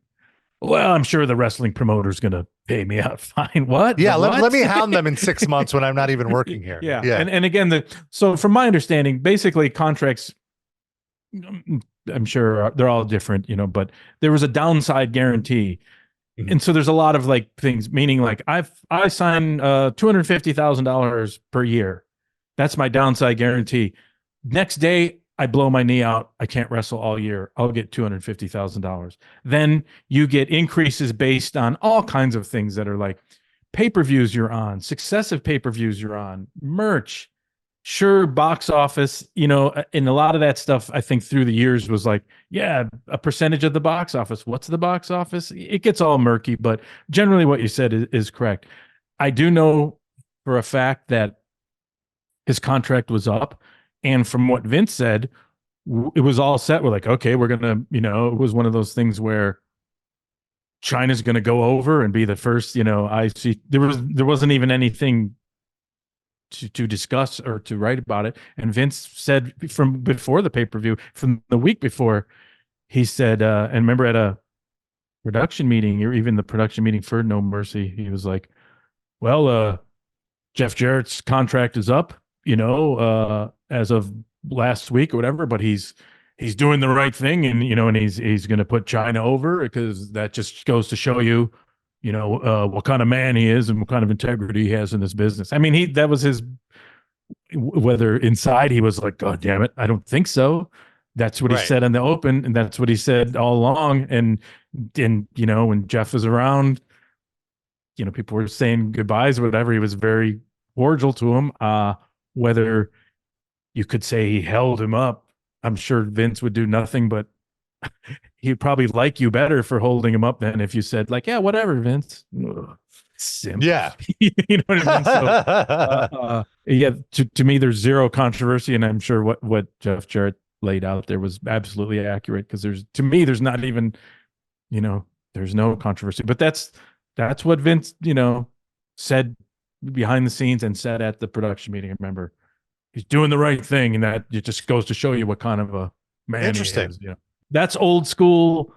Well, I'm sure the wrestling promoter's going to pay me out fine. What? Yeah, let me hound them in 6 months when I'm not even working here. Yeah. And again, so from my understanding, basically contracts, I'm sure they're all different, but there was a downside guarantee. And so there's a lot of like things, meaning like I sign $250,000 per year. That's my downside guarantee. Next day, I blow my knee out. I can't wrestle all year. I'll get $250,000. Then you get increases based on all kinds of things that are like pay-per-views you're on, successive pay-per-views you're on, merch, sure, box office, and a lot of that stuff, I think through the years was like, yeah, a percentage of the box office. What's the box office? It gets all murky, but generally what you said is correct. I do know for a fact that his contract was up. And from what Vince said, it was all set. We're like, okay, we're going to, it was one of those things where China's going to go over and be the first, I see there wasn't even anything to discuss or to write about it. And Vince said from before the pay-per-view, from the week before, he said, and remember at a production meeting, or even the production meeting for No Mercy, he was like, well, Jeff Jarrett's contract is up, as of last week or whatever, but he's doing the right thing, and and he's going to put Chyna over, because that just goes to show you, what kind of man he is and what kind of integrity he has in this business. I mean, that was his. Whether inside he was like, God damn it, I don't think so. That's what he said in the open, and that's what he said all along. And when Jeff was around, people were saying goodbyes or whatever. He was very cordial to him. Whether you could say he held him up, I'm sure Vince would do nothing but he'd probably like you better for holding him up than if you said like, yeah, whatever, Vince. Ugh, simp. Yeah. You know what I mean? So, to me, there's zero controversy, and I'm sure what Jeff Jarrett laid out there was absolutely accurate, because there's not even, there's no controversy. But that's what Vince, said behind the scenes and said at the production meeting. I remember he's doing the right thing, and that it just goes to show you what kind of a man he is. That's old school,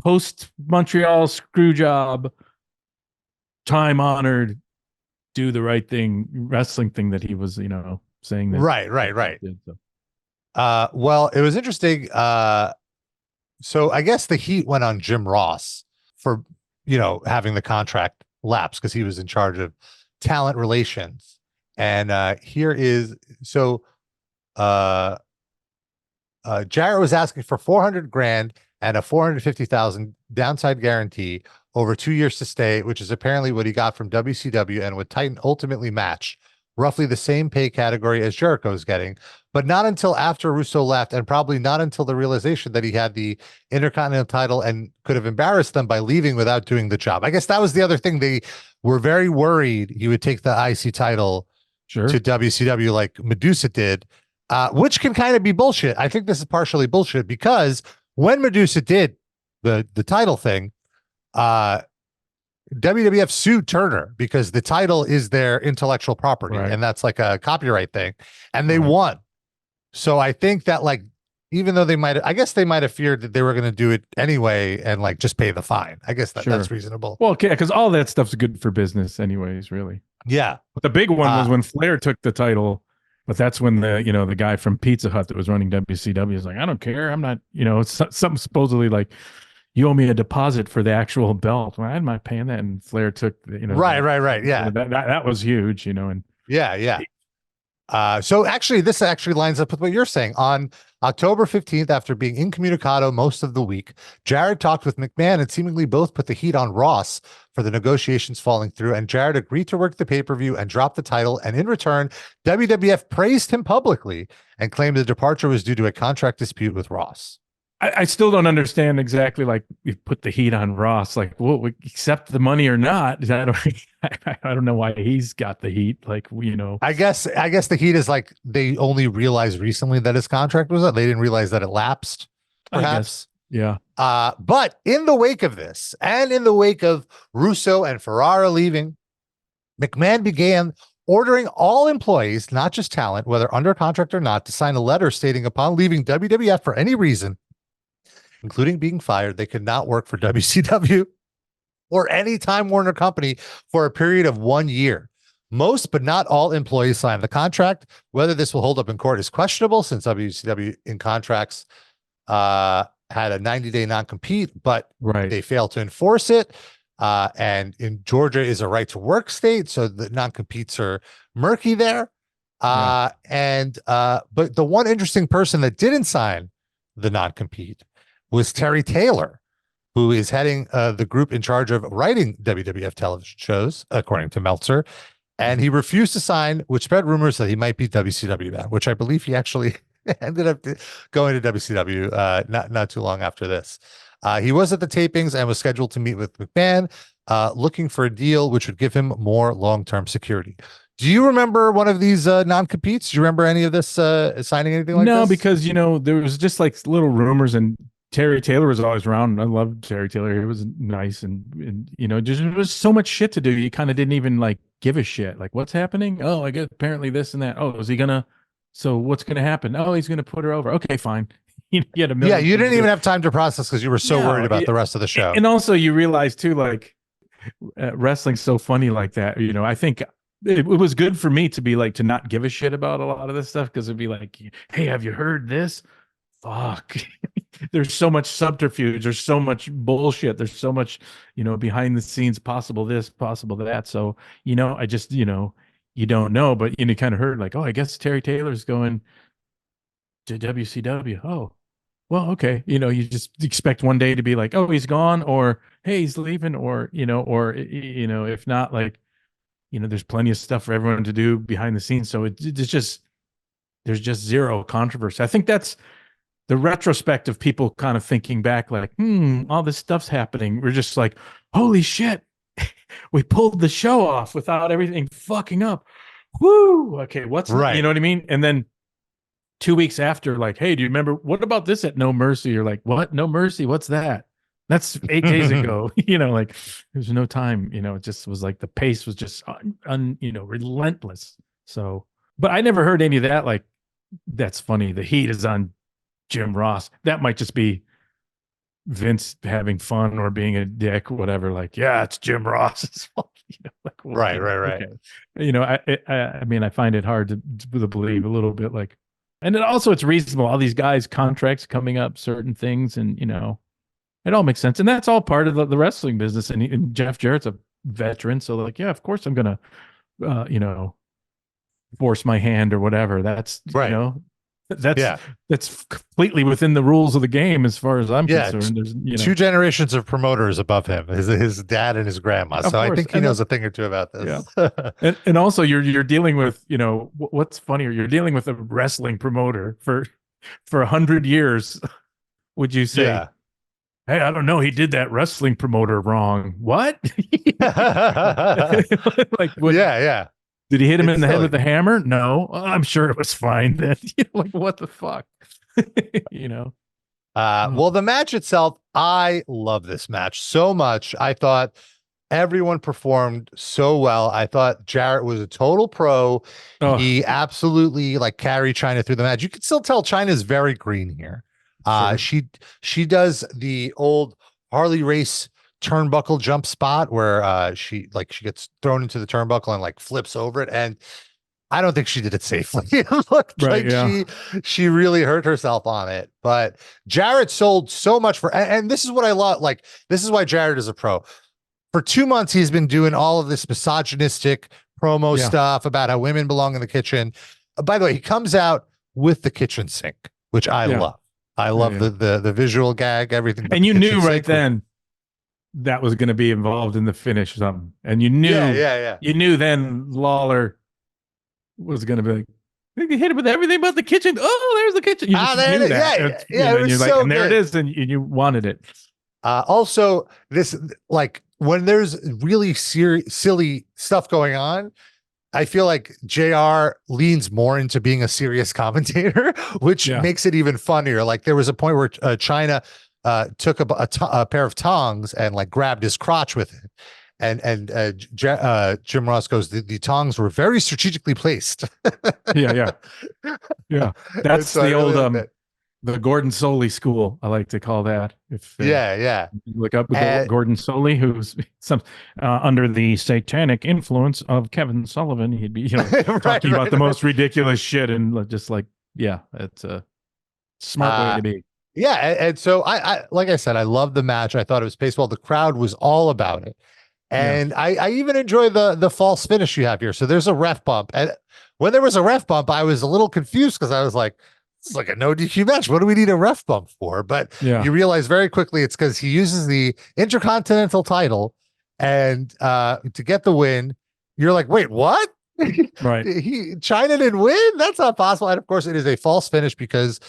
post Montreal screw job, time honored, do the right thing wrestling thing that he was, saying that. Right. Did, so. Well, it was interesting. So I guess the heat went on Jim Ross for, having the contract lapse, because he was in charge of talent relations. And Jarrett was asking for $400,000 and a $450,000 downside guarantee, over 2 years to stay, which is apparently what he got from WCW, and would Titan ultimately match roughly the same pay category as Jericho is getting, but not until after Russo left, and probably not until the realization that he had the Intercontinental title and could have embarrassed them by leaving without doing the job. I guess that was the other thing. They were very worried he would take the IC title to WCW like Medusa did, which can kind of be bullshit. I think this is partially bullshit because when Medusa did the title thing, WWF sued Turner because the title is their intellectual property, and that's like a copyright thing, and they won. So I think that, like, even though they might have feared that they were going to do it anyway and like just pay the fine. I guess that's reasonable. Well, okay, because all that stuff's good for business anyways, really. Yeah. But the big one was when Flair took the title, but that's when the guy from Pizza Hut that was running WCW was like, I don't care. I'm not, it's something supposedly like, you owe me a deposit for the actual belt. Well, I'm not paying that. And Flair took, right. Yeah. That was huge, and yeah. So this actually lines up with what you're saying. On October 15th, after being incommunicado most of the week, Jarrett talked with McMahon and seemingly both put the heat on Ross for the negotiations falling through, and Jarrett agreed to work the pay-per-view and drop the title, and in return, WWF praised him publicly and claimed the departure was due to a contract dispute with Ross. I still don't understand exactly, like, you put the heat on Ross, like, well, we accept the money or not. I don't know why he's got the heat. Like, I guess the heat is like they only realized recently that his contract was up. They didn't realize that it lapsed, perhaps. Yeah. But in the wake of this, and in the wake of Russo and Ferrara leaving, McMahon began ordering all employees, not just talent, whether under contract or not, to sign a letter stating upon leaving WWF for any reason, including being fired, they could not work for WCW or any Time Warner company for a period of 1 year. Most, but not all, employees signed the contract. Whether this will hold up in court is questionable, since WCW in contracts had a 90-day non-compete, but they failed to enforce it. And in Georgia is a right to work state, so the non-competes are murky there. But the one interesting person that didn't sign the non-compete was Terry Taylor, who is heading the group in charge of writing WWF television shows, according to Meltzer. And he refused to sign, which spread rumors that he might be WCW now, which I believe he actually ended up going to WCW not too long after this. He was at the tapings and was scheduled to meet with McMahon, looking for a deal which would give him more long-term security. Do you remember one of these non-competes? Do you remember any of this signing anything like this? No, because, there was just like little rumors, and Terry Taylor was always around. I loved Terry Taylor. He was nice, and just there was so much shit to do. You kind of didn't even like give a shit. Like, what's happening? Oh, I guess apparently this and that. Oh, is he gonna? So what's gonna happen? Oh, he's gonna put her over. Okay, fine. You had a million. Yeah, you didn't even have time to process because you were so worried about the rest of the show. And also, you realize too, like, wrestling's so funny like that. I think it was good for me to be like, to not give a shit about a lot of this stuff, because it'd be like, hey, have you heard this? Fuck. There's so much subterfuge. There's so much bullshit. There's so much, behind the scenes, possible this, possible that. So, I just, you don't know, but you kind of heard like, oh, I guess Terry Taylor's going to WCW. Oh, well, okay. You just expect one day to be like, oh, he's gone, or hey, he's leaving, or, if not, like, there's plenty of stuff for everyone to do behind the scenes. So there's just zero controversy. I think that's the retrospective people kind of thinking back, like, all this stuff's happening. We're just like, holy shit, we pulled the show off without everything fucking up. Woo. Okay, what's right? You know what I mean? And then 2 weeks after, like, hey, do you remember what about this at No Mercy? You're like, what? No Mercy? What's that? That's 8 days ago. Like, there's no time. It just was like the pace was just relentless. So, but I never heard any of that. Like, that's funny. The heat is on Jim Ross. That might just be Vince having fun or being a dick or whatever. Like, yeah, it's Jim Ross's fault. Like, well, right. Okay. I mean, I find it hard to believe a little bit, like, and then also it's reasonable. All these guys' contracts coming up, certain things, and it all makes sense. And that's all part of the wrestling business. And Jeff Jarrett's a veteran, so like, yeah, of course I'm gonna, force my hand or whatever. That's right. Yeah. That's completely within the rules of the game as far as I'm Yeah, concerned. There's two generations of promoters above him, his dad and his grandma. Of So I course. think he knows a thing or two about this. Yeah. And also you're dealing with, what's funnier, you're dealing with a wrestling promoter for 100 years. Would you say, Yeah. hey, I don't know, he did that wrestling promoter wrong? What? Like, what? Yeah. Did he hit him It's in the head silly. with a hammer? No. I'm sure it was fine then. Like, what the fuck? Well, the match itself, I love this match so much. I thought everyone performed so well. I thought Jarrett was a total pro. Oh. He absolutely like carried Chyna through the match. You can still tell Chyna's very green here. Sure. She does the old Harley race turnbuckle jump spot where she gets thrown into the turnbuckle and like flips over it, and I don't think she did it safely. It looked Right, like yeah. she really hurt herself on it. But Jarrett sold so much and this is what I love. Like, this is why Jarrett is a pro. For 2 months, he's been doing all of this misogynistic promo stuff about how women belong in the kitchen. By the way, he comes out with the kitchen sink, which I love. I love the visual gag, everything. And you knew right then that was going to be involved in the finish or something. And you knew, you knew then Lawler was going to be like, they hit him with everything but the kitchen. Oh, there's the kitchen. You just knew that. It was so and there good. it is, and you wanted it. Also, this, like, when there's really silly stuff going on, I feel like JR leans more into being a serious commentator, which makes it even funnier. Like, there was a point where Chyna took a pair of tongs and like grabbed his crotch with it. And Jim Ross goes, the tongs were very strategically placed. Yeah. That's the old the Gordon Soley school, I like to call that. If look up Gordon Soley, who's some under the satanic influence of Kevin Sullivan, he'd be talking about the most ridiculous shit, and just like it's a smart way to be. Yeah, and so I like I said, I love the match. I thought it was paced well. The crowd was all about it. And I even enjoy the false finish you have here. So there's a ref bump. And when there was a ref bump, I was a little confused because I was like, this is like a no DQ match. What do we need a ref bump for? But you realize very quickly it's because he uses the Intercontinental title and to get the win. You're like, wait, what? Right. Chyna didn't win? That's not possible. And of course, it is a false finish because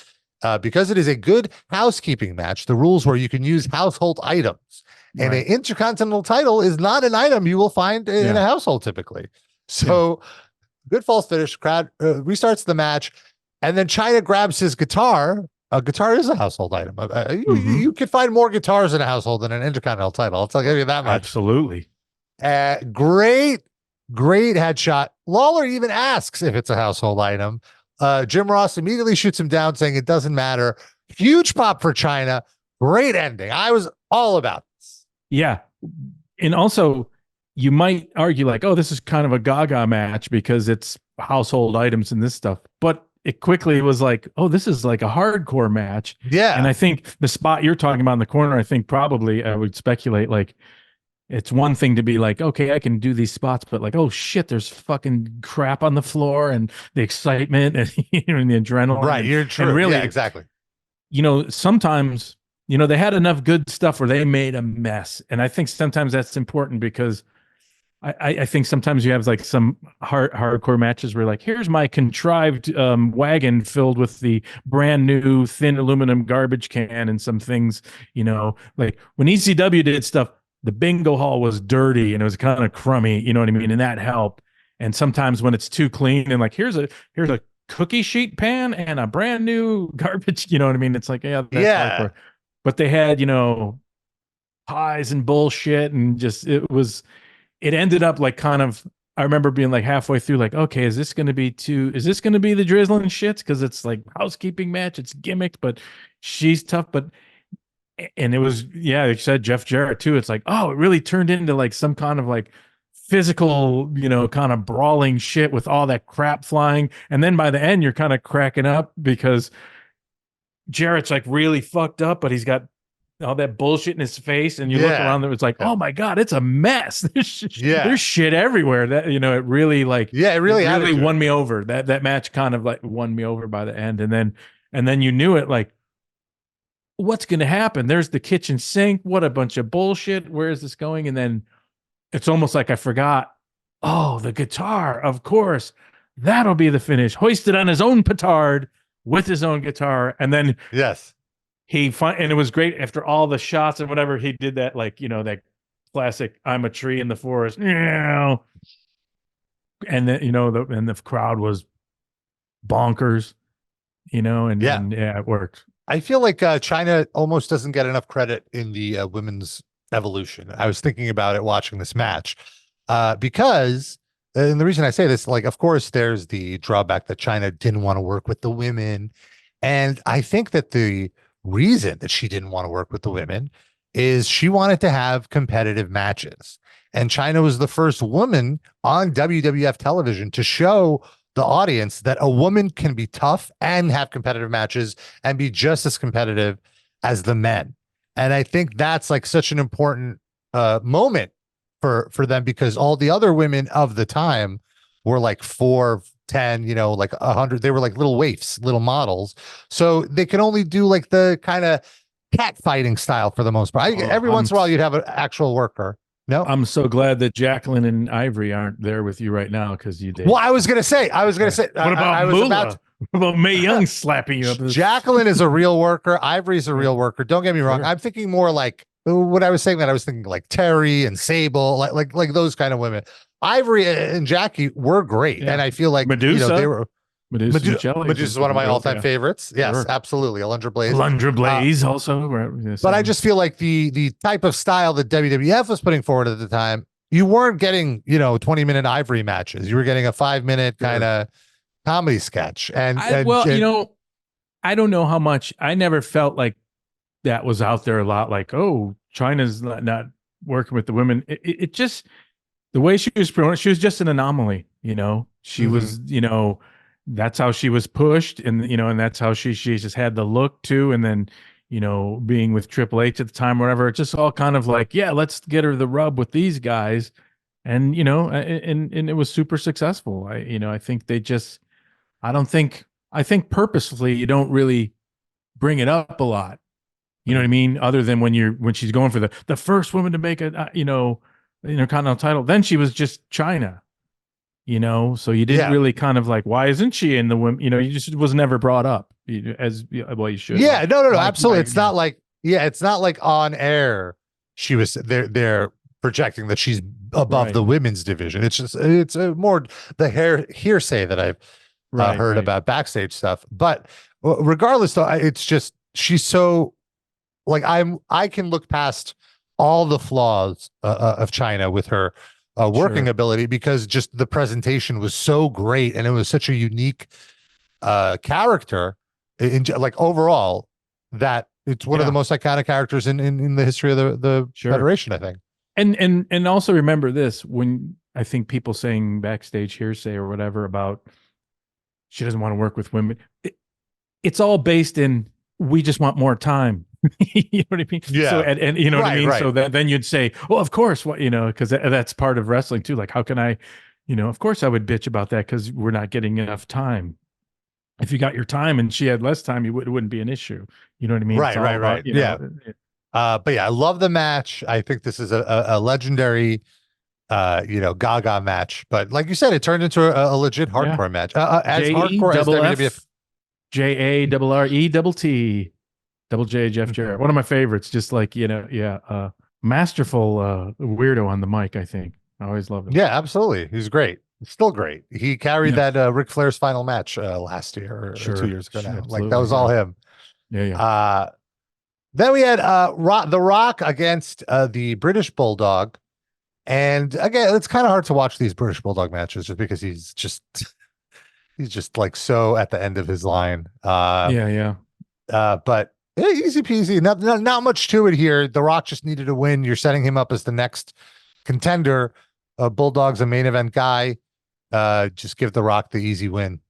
it is a good housekeeping match. The rules where you can use household items. And an Intercontinental title is not an item you will find in a household typically. So good false finish. Crowd restarts the match. And then Chyna grabs his guitar. A guitar is a household item. You could find more guitars in a household than an Intercontinental title. I'll give you that much. Absolutely. Great headshot. Lawler even asks if it's a household item. Jim Ross immediately shoots him down, saying it doesn't matter. Huge pop for Chyna. Great ending. I was all about this. Yeah. And also, you might argue like, oh, this is kind of a Gaga match because it's household items and this stuff. But it quickly was like, oh, this is like a hardcore match. Yeah. And I think the spot you're talking about in the corner, I think probably I would speculate like, it's one thing to be like, okay, I can do these spots, but like, oh shit, there's fucking crap on the floor and the excitement and, and the adrenaline. Right. You're true. And really, exactly. Sometimes, they had enough good stuff where they made a mess. And I think sometimes that's important because I think sometimes you have like some hardcore matches where like, here's my contrived wagon filled with the brand new thin aluminum garbage can and some things, like when ECW did stuff, the bingo hall was dirty and it was kind of crummy, you know what I mean? And that helped. And sometimes when it's too clean and like, here's a cookie sheet pan and a brand new garbage, you know what I mean? It's like, that's hardcore. But they had, pies and bullshit and just, it ended up like kind of, I remember being like halfway through, like, okay, is this going to be the drizzling shits? Cause it's like housekeeping match. It's gimmicked, but she's tough. And it was, you said Jeff Jarrett too. It's like, oh, it really turned into like some kind of like physical, kind of brawling shit with all that crap flying. And then by the end, you're kind of cracking up because Jarrett's like really fucked up, but he's got all that bullshit in his face, and you look around there, it's like, oh my God, it's a mess. There's shit everywhere. That, it really like, it really won me over. That match kind of like won me over by the end. And then you knew it, like, what's going to happen? There's the kitchen sink. What a bunch of bullshit. Where is this going? And then it's almost like I forgot. Oh, the guitar, of course. That'll be the finish. Hoisted on his own petard with his own guitar. And then and it was great after all the shots and whatever, he did that, like, that classic I'm a tree in the forest. And then, and the crowd was bonkers, and it worked. I feel like Chyna almost doesn't get enough credit in the women's evolution. I was thinking about it watching this match because, and the reason I say this, like, of course, there's the drawback that Chyna didn't want to work with the women. And I think that the reason that she didn't want to work with the women is she wanted to have competitive matches. And Chyna was the first woman on WWF television to show the audience that a woman can be tough and have competitive matches and be just as competitive as the men. And I think that's like such an important moment for them, because all the other women of the time were like 4'10", like 100. They were like little waifs, little models. So they can only do like the kind of cat fighting style for the most part. Every once in a while you'd have an actual worker. No, I'm so glad that Jacqueline and Ivory aren't there with you right now, because you did. Well, I was gonna say. What about Moola? What about Mae Young slapping you up? Jacqueline is a real worker. Ivory's a real worker. Don't get me wrong. Sure. I'm thinking more like what I was saying. That I was thinking like Terry and Sable, like those kind of women. Ivory and Jackie were great, and I feel like Medusa. They were. Medusa is one of my all-time favorites. Yes, sure. Absolutely. Alundra Blaze. Also. But I just feel like the type of style that WWF was putting forward at the time, you weren't getting, 20-minute Ivory matches. You were getting a 5-minute kind of comedy sketch. I don't know how much. I never felt like that was out there a lot. Like, oh, Chyna's not working with the women. It just, the way she was promoted, she was just an anomaly. She was, that's how she was pushed, and and that's how she just had the look too. And then being with Triple H at the time, whatever, it just all kind of like, let's get her the rub with these guys, and and it was super successful. I think they just, I think purposefully you don't really bring it up a lot. You know what I mean? Other than when she's going for the first woman to make a Intercontinental title, then she was just Chyna. So you didn't really kind of like, why isn't she in the women? You just was never brought up as well. You should. Yeah, no, absolutely. It's not like, it's not like on air she was. They're projecting that she's above the women's division. It's just it's more the hearsay that I've heard about backstage stuff. But regardless, though, it's just she's so like I can look past all the flaws of Chyna with her working ability, because just the presentation was so great, and it was such a unique character like overall, that it's one of the most iconic characters in the history of the Federation, I think. And also remember this, when I think people saying backstage hearsay or whatever about she doesn't want to work with women, it's all based in, we just want more time. You know what I mean? Yeah. So, and you know what I mean? So then you'd say, well, of course, because that's part of wrestling too. Like, how can I, of course I would bitch about that, because we're not getting enough time. If you got your time and she had less time, it wouldn't be an issue. You know what I mean? Right. But I love the match. I think this is a legendary, Gaga match. But like you said, it turned into a legit hardcore match. As hardcore as WWF. JARRETT. Double J, Jeff Jarrett. One of my favorites. Just like, masterful weirdo on the mic, I think. I always loved him. Yeah, absolutely. He's great. He's still great. He carried that Ric Flair's final match last year or 2 years ago now. Like, that was all him. Yeah. Then we had The Rock against the British Bulldog. And again, it's kind of hard to watch these British Bulldog matches just because he's just like so at the end of his line. But easy peasy. Not much to it here. The Rock just needed a win. You're setting him up as the next contender. Bulldog's a main event guy. Just give The Rock the easy win.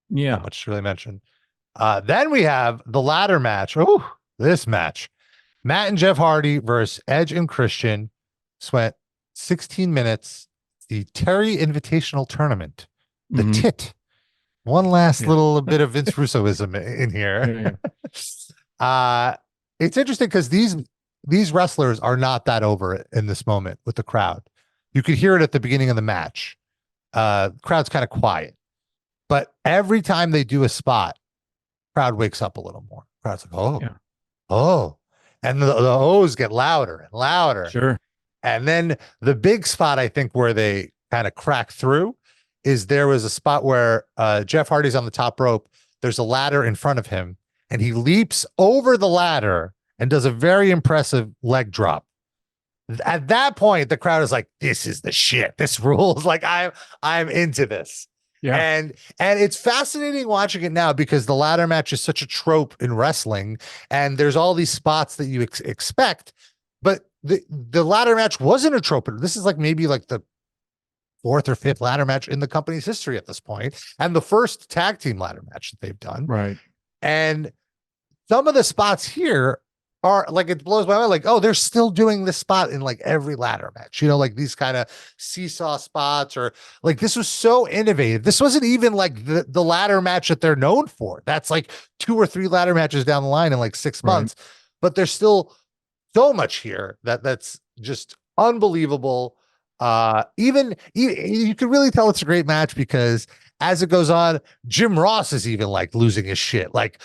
Yeah. Not much to really mention. Then we have the ladder match. Oh, this match. Matt and Jeff Hardy versus Edge and Christian. Went 16 minutes. The Terry Invitational Tournament. The tit. One last little bit of Vince Russoism in here. It's interesting because these wrestlers are not that over it in this moment with the crowd. You could hear it at the beginning of the match. Crowd's kind of quiet, but every time they do a spot, crowd wakes up a little more. Crowd's like, oh, and the O's get louder and louder. Sure. And then the big spot, I think, where they kind of crack through is there was a spot where Jeff Hardy's on the top rope. There's a ladder in front of him, and he leaps over the ladder and does a very impressive leg drop. At that point, the crowd is like, this is the shit. This rules. Like, I'm into this. Yeah. And it's fascinating watching it now because the ladder match is such a trope in wrestling, and there's all these spots that you expect, but the ladder match wasn't a trope. This is like maybe like the fourth or fifth ladder match in the company's history at this point, and the first tag team ladder match that they've done. Right. And some of the spots here are like, it blows my mind. Like, oh, they're still doing this spot in like every ladder match, you know, like these kind of seesaw spots, or like, this was so innovative. This wasn't even like the ladder match that they're known for. That's like 2 or 3 ladder matches down the line in like 6 months, but there's still so much here that's just unbelievable. Even you can really tell it's a great match because as it goes on, Jim Ross is even like losing his shit. Like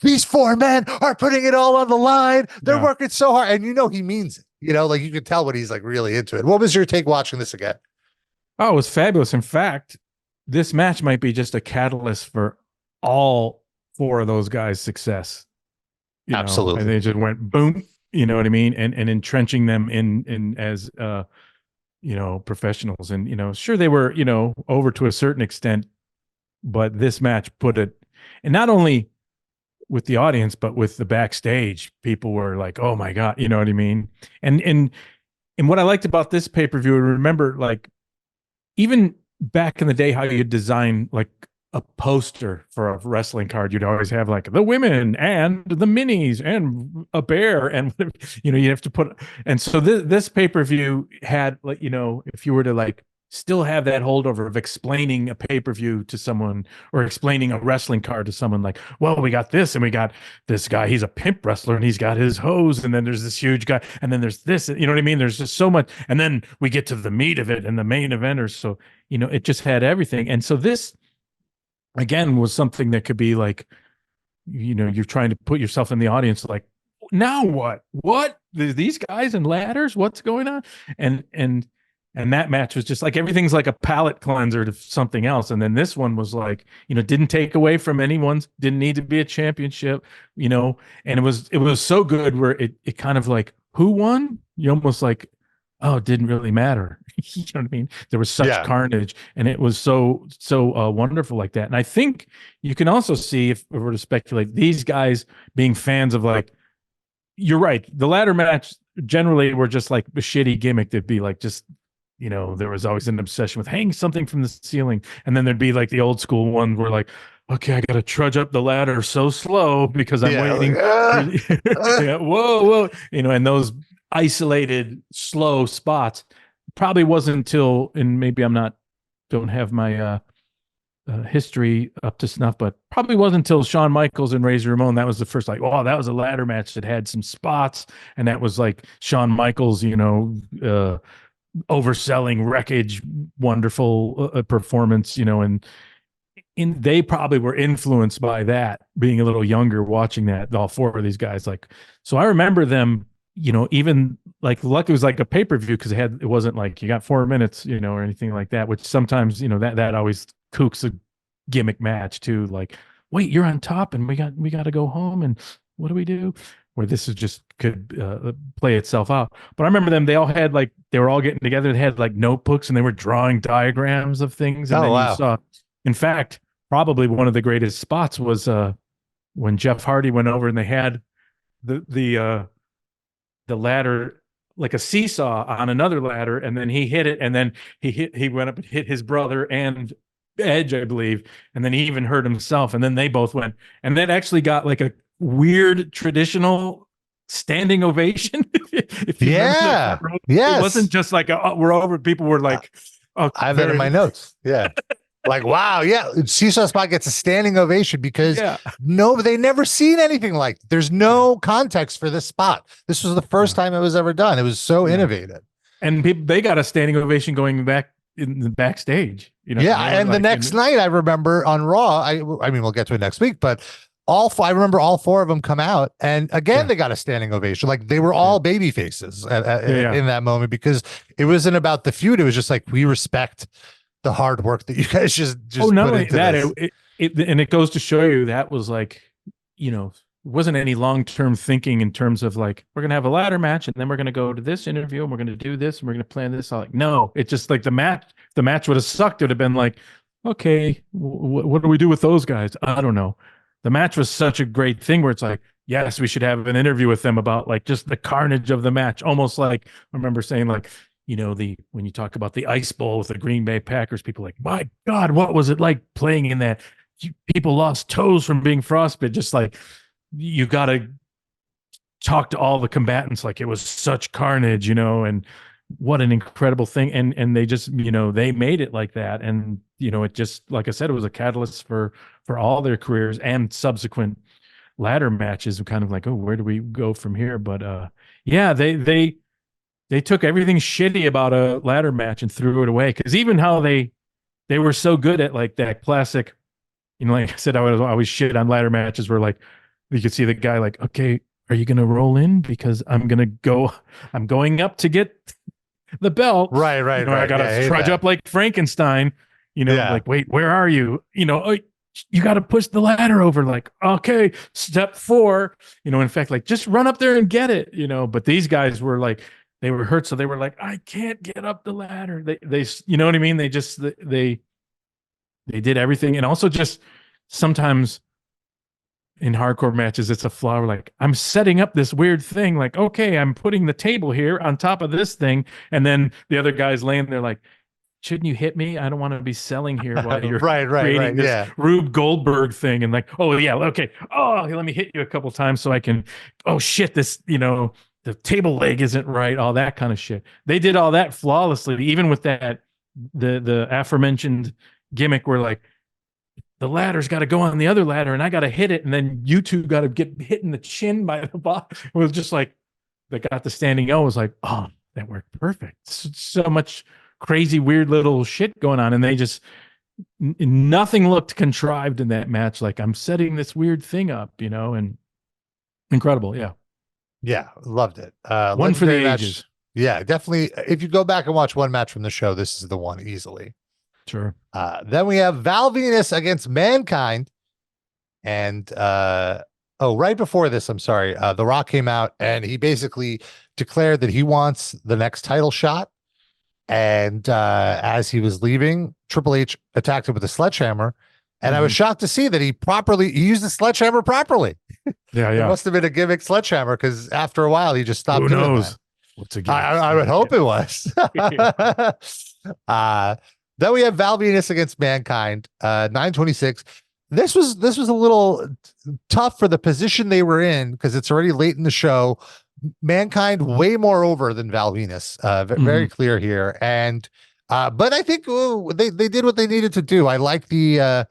these 4 men are putting it all on the line. They're working so hard. And you know, he means it, you know, like you can tell when he's like really into it. What was your take watching this again? Oh, it was fabulous. In fact, this match might be just a catalyst for all 4 of those guys' success. Absolutely. And they just went boom, you know what I mean? And entrenching them in as, you know, professionals. And, you know, sure, they were, you know, over to a certain extent, but this match put it, and not only with the audience, but with the backstage, people were like, oh my God, you know what I mean? And what I liked about this pay-per-view, I remember, like, even back in the day, how you design like a poster for a wrestling card, you'd always have like the women and the minis and a bear, and you know, you have to put. And so this pay-per-view had, like, you know, if you were to like still have that holdover of explaining a pay-per-view to someone, or explaining a wrestling card to someone, like, well, we got this and we got this guy, he's a pimp wrestler and he's got his hose, and then there's this huge guy, and then there's this, you know what I mean? There's just so much, and then we get to the meat of it and the main eventers. So, you know, it just had everything. And so this, again, was something that could be like, you know, you're trying to put yourself in the audience, like, now what these guys in ladders, what's going on? And that match was just like, everything's like a palate cleanser to something else. And then this one was like, you know, didn't take away from anyone's, didn't need to be a championship, you know, and it was so good where it kind of like, who won? You almost like, oh, it didn't really matter. You know what I mean? There was such carnage, and it was so wonderful like that. And I think you can also see, if we were to speculate, these guys being fans of, like, you're right, the ladder match generally were just like a shitty gimmick. That'd be like, just, you know, there was always an obsession with hang something from the ceiling, and then there'd be like the old school one where, like, okay, I got to trudge up the ladder so slow because I'm waiting. Like, whoa, you know, and those isolated slow spots probably wasn't until, and maybe don't have my history up to snuff, but probably wasn't until Shawn Michaels and Razor Ramon, that was the first, like, oh, that was a ladder match that had some spots, and that was like Shawn Michaels, you know, overselling Wreckage, wonderful performance, you know, and they probably were influenced by that, being a little younger, watching that, all 4 of these guys. Like, so I remember them, you know, even like, lucky it was like a pay-per-view, because it wasn't like you got 4 minutes, you know, or anything like that, which sometimes, you know, that always kooks a gimmick match too. Like, wait, you're on top and we got to go home, and what do we do? Where this is just could play itself out. But I remember them, they all had, like, they were all getting together, they had like notebooks, and they were drawing diagrams of things. And then you saw, in fact, probably one of the greatest spots was when Jeff Hardy went over and they had the ladder, like a seesaw on another ladder, and then he hit it, and then he went up and hit his brother and Edge, I believe, and then he even hurt himself, and then they both went, and that actually got like a weird traditional standing ovation. If you remember that front row, yes. it wasn't just like we're over. People were like, oh, I have that in my notes. Yeah. Like, wow, yeah. Seesaw Spot gets a standing ovation because they never seen anything like it. There's no context for this spot. This was the first time it was ever done. It was so innovative. And they got a standing ovation going back in the backstage. You know, and the next night I remember on Raw, I mean, we'll get to it next week, but I remember all four of them come out, and again they got a standing ovation. Like they were all baby faces in that moment, because it wasn't about the feud. It was just like, we respect the hard work that you guys just not only that, it goes to show you that was like, you know, wasn't any long-term thinking in terms of like, we're gonna have a ladder match and then we're gonna go to this interview and we're gonna do this and we're gonna plan this. Like, no, it's just like the match would have sucked. It would have been like, okay, what do we do with those guys? I don't know. The match was such a great thing where it's like, yes, we should have an interview with them about like just the carnage of the match. Almost like, I remember saying like, you know, when you talk about the Ice Bowl with the Green Bay Packers, people are like, my God, what was it like playing in that? People lost toes from being frostbite. Just like, you got to talk to all the combatants. Like, it was such carnage, you know, and what an incredible thing. And they just, you know, they made it like that. And, you know, it just, like I said, it was a catalyst for all their careers and subsequent ladder matches. Kind of like, oh, where do we go from here? But yeah, they took everything shitty about a ladder match and threw it away. Because even how they were so good at like that classic, you know, like I said, I was always shit on ladder matches where like you could see the guy like, okay, are you going to roll in? Because I'm going up to get the belt. Right. You know, I got to trudge up like Frankenstein, you know, like, wait, where are you? You know, oh, you got to push the ladder over. Like, okay, step 4, you know, in fact, like just run up there and get it, you know, but these guys were like, they were hurt. So they were like, I can't get up the ladder. They, you know what I mean? They just, they did everything. And also just sometimes in hardcore matches, it's a flaw. Like, I'm setting up this weird thing. Like, okay, I'm putting the table here on top of this thing. And then the other guy's laying there like, shouldn't you hit me? I don't want to be selling here while you're creating this Rube Goldberg thing. And like, oh yeah, okay. Oh, let me hit you a couple times so I can, oh shit, this, you know, the table leg isn't right, all that kind of shit. They did all that flawlessly, even with that, the aforementioned gimmick where like, the ladder's got to go on the other ladder and I got to hit it. And then you two got to get hit in the chin by the bottom. It was just like, they got the standing O. It was like, oh, that worked perfect. So much crazy, weird little shit going on. And they just, nothing looked contrived in that match. Like, I'm setting this weird thing up, you know, and incredible. Yeah. Yeah. Loved it. One for the ages. Yeah, definitely. If you go back and watch one match from the show, this is the one easily. Sure. Then we have Val Venis against Mankind. And right before this, I'm sorry, The Rock came out and he basically declared that he wants the next title shot. And as he was leaving, Triple H attacked him with a sledgehammer. And I was shocked to see that he used the sledgehammer properly. Yeah. It must have been a gimmick sledgehammer, because after a while he just stopped doing knows? that. What's a gimmick? I would hope it was. Then we have Val Venis against Mankind, 926. This was a little tough for the position they were in, because it's already late in the show. Mankind way more over than Val Venis, very clear here. And but I think they did what they needed to do. I like the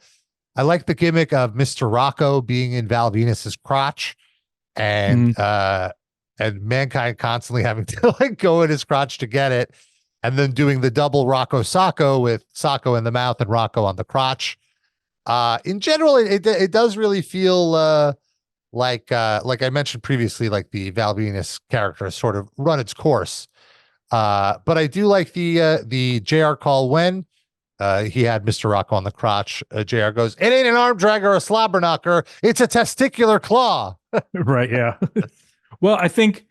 gimmick of Mr. Rocco being in Val Venis's crotch, and Mankind constantly having to like go in his crotch to get it. And then doing the double Rocco Sacco with Sacco in the mouth and Rocco on the crotch. In general, it does really feel like I mentioned previously, like the Val Venis character has sort of run its course. But I do like the JR call when he had Mr. Rocco on the crotch. JR goes, "It ain't an arm dragger or a slobber knocker. It's a testicular claw." Right. Yeah. Well, I think,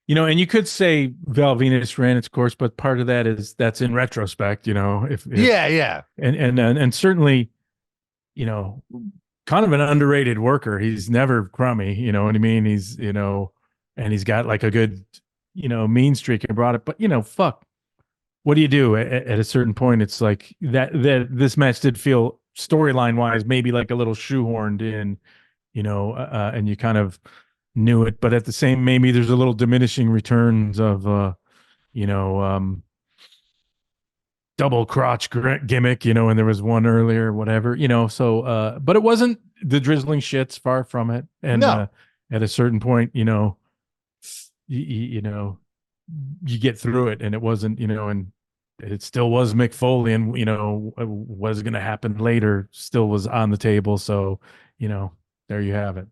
you know, and you could say Val Venis ran its course, but part of that is that's in retrospect, you know, if and certainly, you know, kind of an underrated worker. He's never crummy, you know what I mean? He's, you know, and he's got like a good, you know, mean streak and brought it, but you know, fuck, what do you do at a certain point? It's like that this match did feel storyline wise, maybe like a little shoehorned in, you know, and you kind of, knew it, but at the same, maybe there's a little diminishing returns of, you know, double crotch gimmick, you know, and there was one earlier, whatever, you know, so, but it wasn't the drizzling shits, far from it. And No. at a certain point, you know, you know, you get through it, and it wasn't, you know, and it still was Mick Foley, and, you know, what was going to happen later still was on the table. So, you know, there you have it.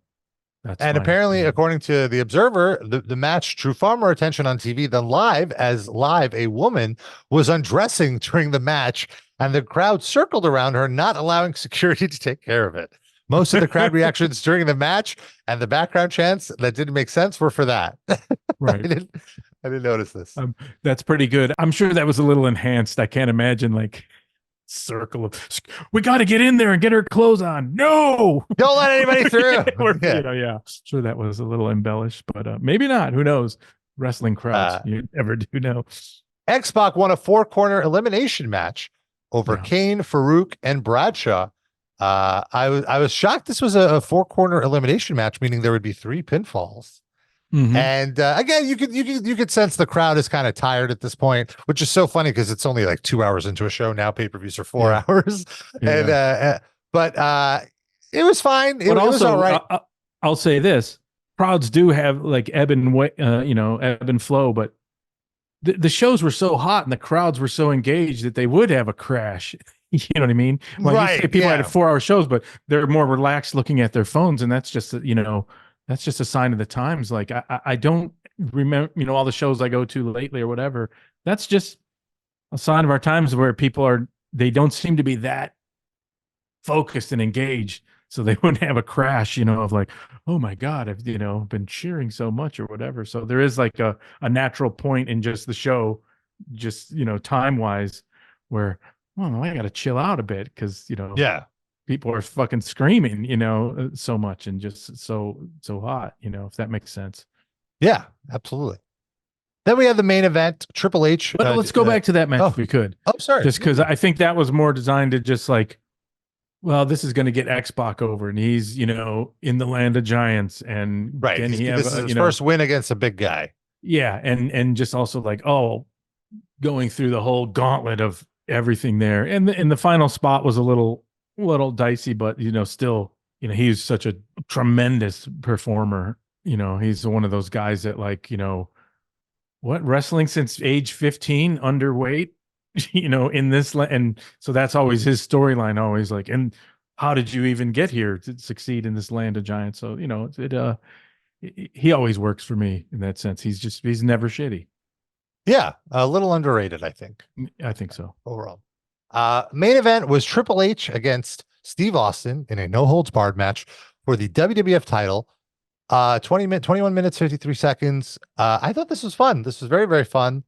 And apparently, according to the Observer, the match drew far more attention on TV than live, as live a woman was undressing during the match, and the crowd circled around her, not allowing security to take care of it. Most of the crowd reactions during the match and the background chants that didn't make sense were for that. Right. I didn't notice this. That's pretty good. I'm sure that was a little enhanced. I can't imagine like circle of, we got to get in there and get her clothes on. No, don't let anybody through. Yeah. You know, yeah, sure, that was a little embellished, but maybe not. Who knows? Wrestling crowds, you never do know. X-Pac won a 4-corner elimination match over Kane, Farouk, and Bradshaw. I was shocked this was a 4-corner elimination match, meaning there would be 3 pinfalls. Mm-hmm. And again, you could sense the crowd is kind of tired at this point, which is so funny because it's only like 2 hours into a show now. Pay-per-views are 4 hours, and but it was fine. It was all right. I'll say this: crowds do have like ebb and flow, but the shows were so hot and the crowds were so engaged that they would have a crash. You know what I mean? Well, right. You say people had 4-hour shows, but they're more relaxed looking at their phones, and that's just, you know, that's just a sign of the times. Like I don't remember, you know, all the shows I go to lately or whatever. That's just a sign of our times where people they don't seem to be that focused and engaged. So they wouldn't have a crash, you know, of like, oh my God, I've, you know, been cheering so much or whatever. So there is like a natural point in just the show, just, you know, time wise, where, oh, I got to chill out a bit because, you know, people are fucking screaming, you know, so much and just so hot, you know, if that makes sense. Yeah, absolutely. Then we have the main event, Triple H. But let's go back to that match if we could. Oh, sorry. Just because I think that was more designed to just like, well, this is going to get X-Pac over, and he's, you know, in the land of giants, and right. This is his first win against a big guy. Yeah, and just also like, oh, going through the whole gauntlet of everything there, and the final spot was a little dicey, but you know, still, you know, he's such a tremendous performer. You know, he's one of those guys that, like, you know, what, wrestling since age 15, underweight, you know, in this, and so that's always his storyline, always like, and how did you even get here to succeed in this land of giants? So, you know, he always works for me in that sense. He's never shitty. Yeah, a little underrated, I think. I think so. Overall. Main event was Triple H against Steve Austin in a no-holds-barred match for the WWF title. 21 minutes, 53 seconds. I thought this was fun. This was very, very fun.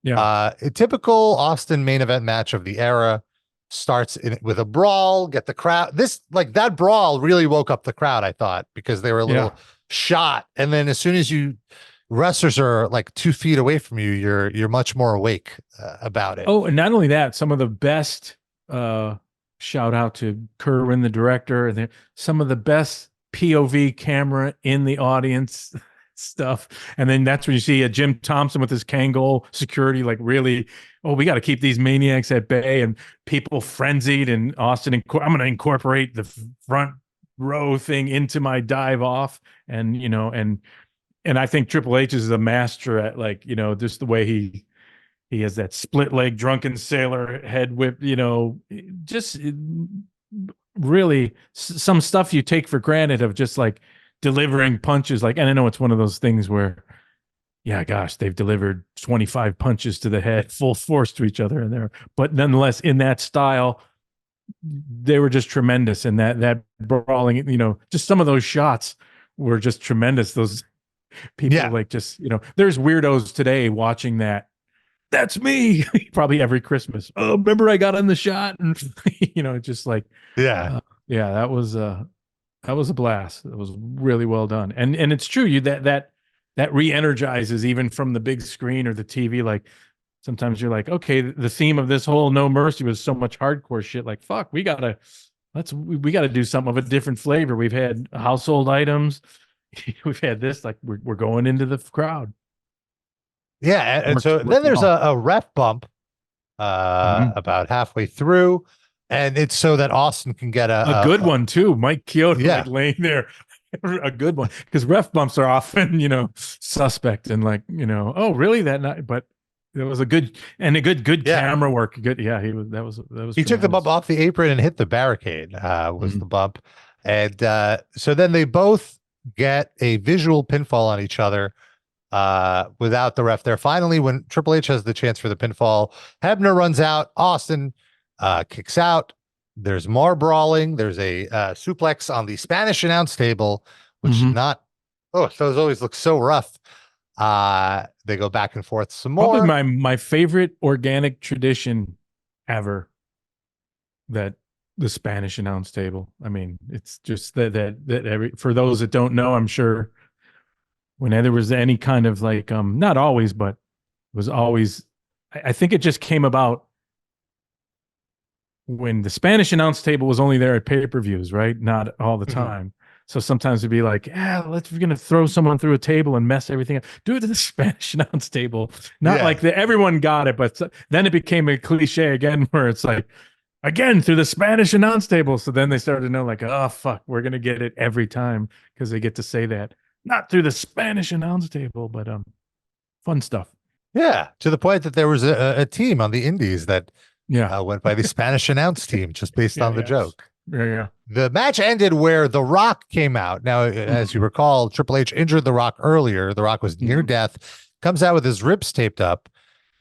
Yeah. A typical Austin main event match of the era. Starts with a brawl, get the crowd. That brawl really woke up the crowd, I thought, because they were a little shot. And then as soon as wrestlers are like 2 feet away from you, you're much more awake about it. Oh, and not only that, some of the best, shout out to Kerwin, the director, and some of the best POV camera in the audience stuff. And then that's when you see Jim Thompson with his Kangol security, like really, oh, we got to keep these maniacs at bay, and people frenzied, and Austin, I'm going to incorporate the front row thing into my dive off. And, you know, and I think Triple H is a master at, like, you know, just the way he has that split leg drunken sailor head whip, you know, just really some stuff you take for granted of just like delivering punches. Like, and I know it's one of those things where, yeah, gosh, they've delivered 25 punches to the head full force to each other in there, but nonetheless, in that style, they were just tremendous. And that brawling, you know, just some of those shots were just tremendous. Those people, like, just, you know, there's weirdos today watching that. That's me. Probably every Christmas. Oh, remember I got on the shot, and you know, just like, that was a blast. It was really well done. And it's true, that re-energizes even from the big screen or the TV. Like, sometimes you're like, okay, the theme of this whole No Mercy was so much hardcore shit. Like, fuck, we gotta do something of a different flavor. We've had household items, we've had this, like we're going into the crowd. Yeah, and so then there's a ref bump about halfway through, and it's so that Austin can get a good one too. Mike Chioda, yeah, like laying there, a good one, because ref bumps are often, suspect and like, oh really that night, but it was a good camera work. Good, yeah, that was he took the bump off the apron and hit the barricade. Was the bump, and so then they both get a visual pinfall on each other without the ref there. Finally, when Triple H has the chance for the pinfall, Hebner runs out. Austin kicks out. There's more brawling. There's a suplex on the Spanish announce table, which those always look so rough. They go back and forth some more. Probably my favorite organic tradition ever, that the Spanish announce table. I mean, it's just that for those that don't know, I'm sure when there was any kind of like, not always, but was always, I think it just came about when the Spanish announce table was only there at pay-per-views, right? Not all the time. So sometimes it'd be like, we're going to throw someone through a table and mess everything up. Do it to the Spanish announce table. Not like everyone got it, but then it became a cliche again where it's like, again, through the Spanish announce table. So then they started to know like, oh, fuck, we're going to get it every time because they get to say that. Not through the Spanish announce table, but fun stuff. Yeah, to the point that there was a team on the Indies that went by the Spanish announce team just based on the joke. Yeah. The match ended where The Rock came out. Now, as you recall, Triple H injured The Rock earlier. The Rock was near death, comes out with his ribs taped up.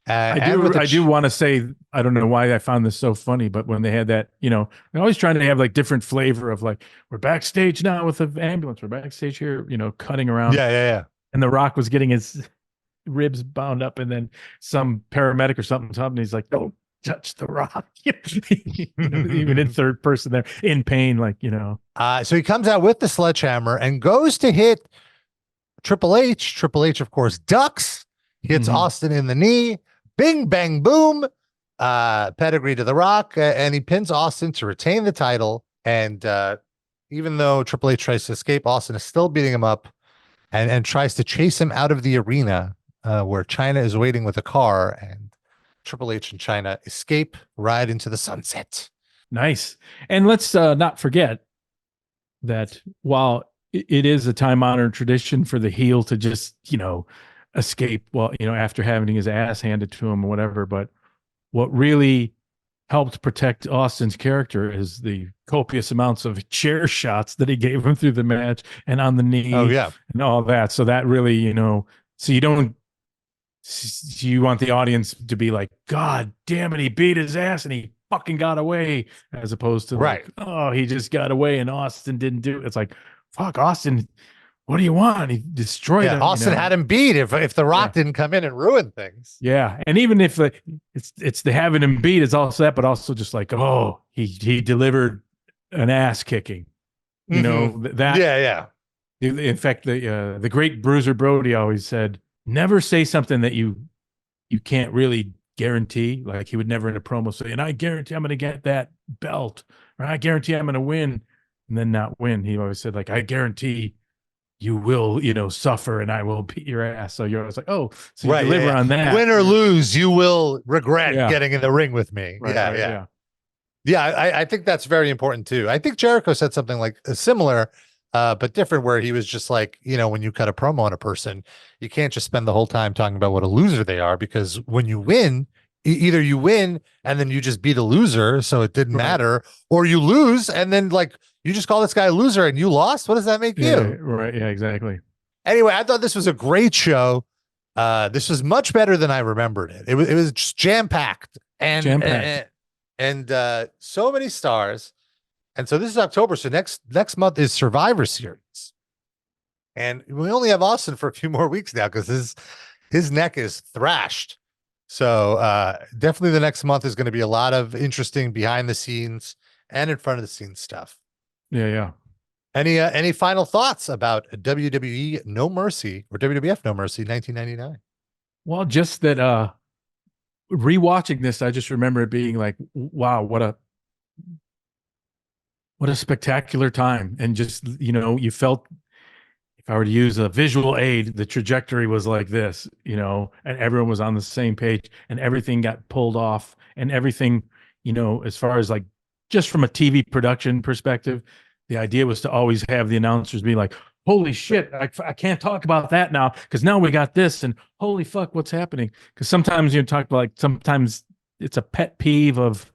I do want to say, I don't know why I found this so funny, but when they had that, they're always trying to have like different flavor of like, we're backstage now with the ambulance, we're backstage here, cutting around. Yeah. And The Rock was getting his ribs bound up, and then some paramedic or something, and he's like, don't touch The Rock. Even in third person there, in pain, like, So he comes out with the sledgehammer and goes to hit Triple H. Triple H, of course, ducks, hits Austin in the knee. Bing, bang, boom. Pedigree to The Rock, and he pins Austin to retain the title. And even though Triple H tries to escape, Austin is still beating him up and tries to chase him out of the arena where Chyna is waiting with a car. And Triple H and Chyna escape, ride into the sunset. Nice. And let's not forget that while it is a time-honored tradition for the heel to just, escape, after having his ass handed to him or whatever, but what really helped protect Austin's character is the copious amounts of chair shots that he gave him through the match and on the knee and all that. So that really, so you want the audience to be like, God damn it, he beat his ass and he fucking got away, as opposed to like, oh, he just got away and Austin didn't do it. It's like, fuck, Austin, what do you want? He destroyed him. Austin had him beat if The Rock didn't come in and ruin things. Yeah. And even if it's the having him beat is also that, but also just like, oh, he delivered an ass kicking. That. Yeah. In fact, the great Bruiser Brody always said, never say something that you can't really guarantee. Like he would never in a promo say, and I guarantee I'm going to get that belt, or I guarantee I'm going to win, and then not win. He always said, like, I guarantee you will, suffer and I will beat your ass. So you're always like, oh, so you deliver on that. Win or lose, you will regret getting in the ring with me. Right, Yeah, I think that's very important too. I think Jericho said something like similar, but different, where he was just like, when you cut a promo on a person, you can't just spend the whole time talking about what a loser they are, because when you win, either you win and then you just beat a loser, so it didn't matter, or you lose and then like you just call this guy a loser and you lost. What does that make you? Right. Yeah, exactly. Anyway, I thought this was a great show. This was much better than I remembered it. It was just jam-packed and so many stars. And so this is October. So next month is Survivor Series. And we only have Austin for a few more weeks now because his neck is thrashed. So definitely the next month is going to be a lot of interesting behind the scenes and in front of the scenes stuff. Yeah. Any final thoughts about WWE No Mercy or WWF No Mercy 1999? Well, just that rewatching this, I just remember it being like, wow, what a spectacular time. And just, you felt if I were to use a visual aid, the trajectory was like this, you know, and everyone was on the same page and everything got pulled off and everything, you know, as far as like just from a TV production perspective, the idea was to always have the announcers be like, holy shit, I can't talk about that now because now we got this and holy fuck, what's happening? Because sometimes you talk about like, sometimes it's a pet peeve of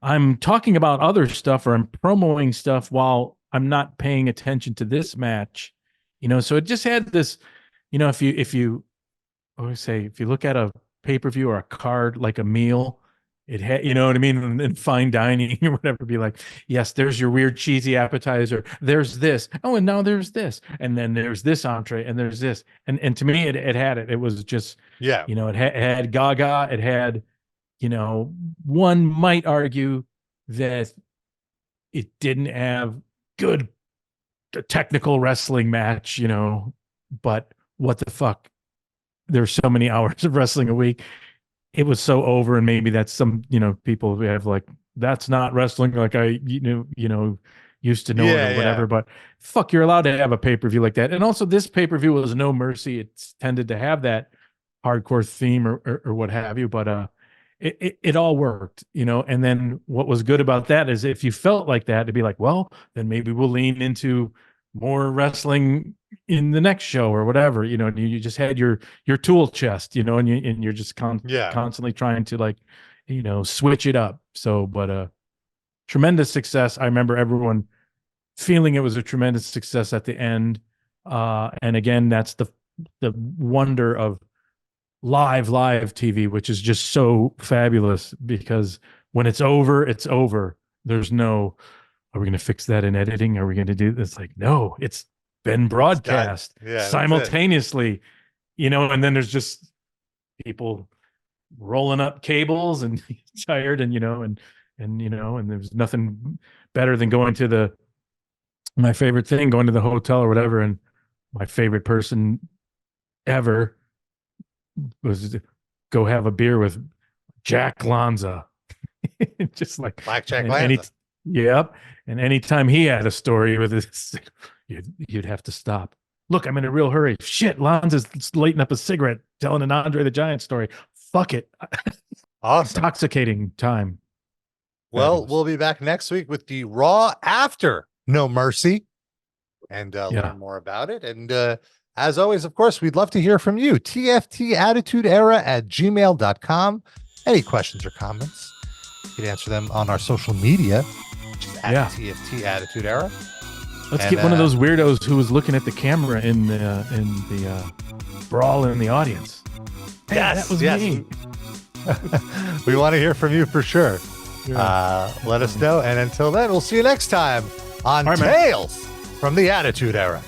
I'm talking about other stuff or I'm promoting stuff while I'm not paying attention to this match. You know, so it just had this, you know, if you always say, if you look at a pay-per-view or a card like a meal, it had, you know what I mean? In fine dining or whatever, be like, yes, there's your weird cheesy appetizer. There's this. Oh, and now there's this. And then there's this entree and there's this. And to me, it had it. It was just, Yeah. you know, it had Gaga. It had, you know, one might argue that it didn't have good technical wrestling match, you know, but what the fuck? There's so many hours of wrestling a week. It was so over, and maybe that's some, you know, people who have like, that's not wrestling like I, you know, used to know it or whatever. Yeah. But fuck, you're allowed to have a pay-per-view like that. And also this pay-per-view was No Mercy. It's tended to have that hardcore theme or what have you, but it all worked, you know. And then what was good about that is if you felt like that, to be like, well, then maybe we'll lean into more wrestling in the next show or whatever, you know. And you just had your tool chest, you know, and you're just constantly trying to, like, you know, switch it up. So, but tremendous success. I remember everyone feeling it was a tremendous success at the end. And again, that's the wonder of live TV, which is just so fabulous, because when it's over, it's over. There's no, are we going to fix that in editing? Are we going to do this? Like, no, it's been broadcast simultaneously, you know. And then there's just people rolling up cables and tired, and you know, and you know, and there's nothing better than going to my favorite thing, going to the hotel or whatever, and my favorite person ever was to go have a beer with Jack Lanza. Just like Blackjack Lanza. Yep. And anytime he had a story with this, you'd have to stop. Look, I'm in a real hurry. Shit, Lanza's lighting up a cigarette, telling an Andre the Giant story. Fuck it. Awesome. Intoxicating time. Well, Fabulous. We'll be back next week with the Raw after No Mercy and learn more about it. And as always, of course, we'd love to hear from you. tftattitudeera@gmail.com. Any questions or comments, you can answer them on our social media, which is at TFT Attitude Era. Let's get one of those weirdos who was looking at the camera in the brawl in the audience. Hey, that was me. We want to hear from you for sure. Let us know. And until then, we'll see you next time on Tales from the Attitude Era.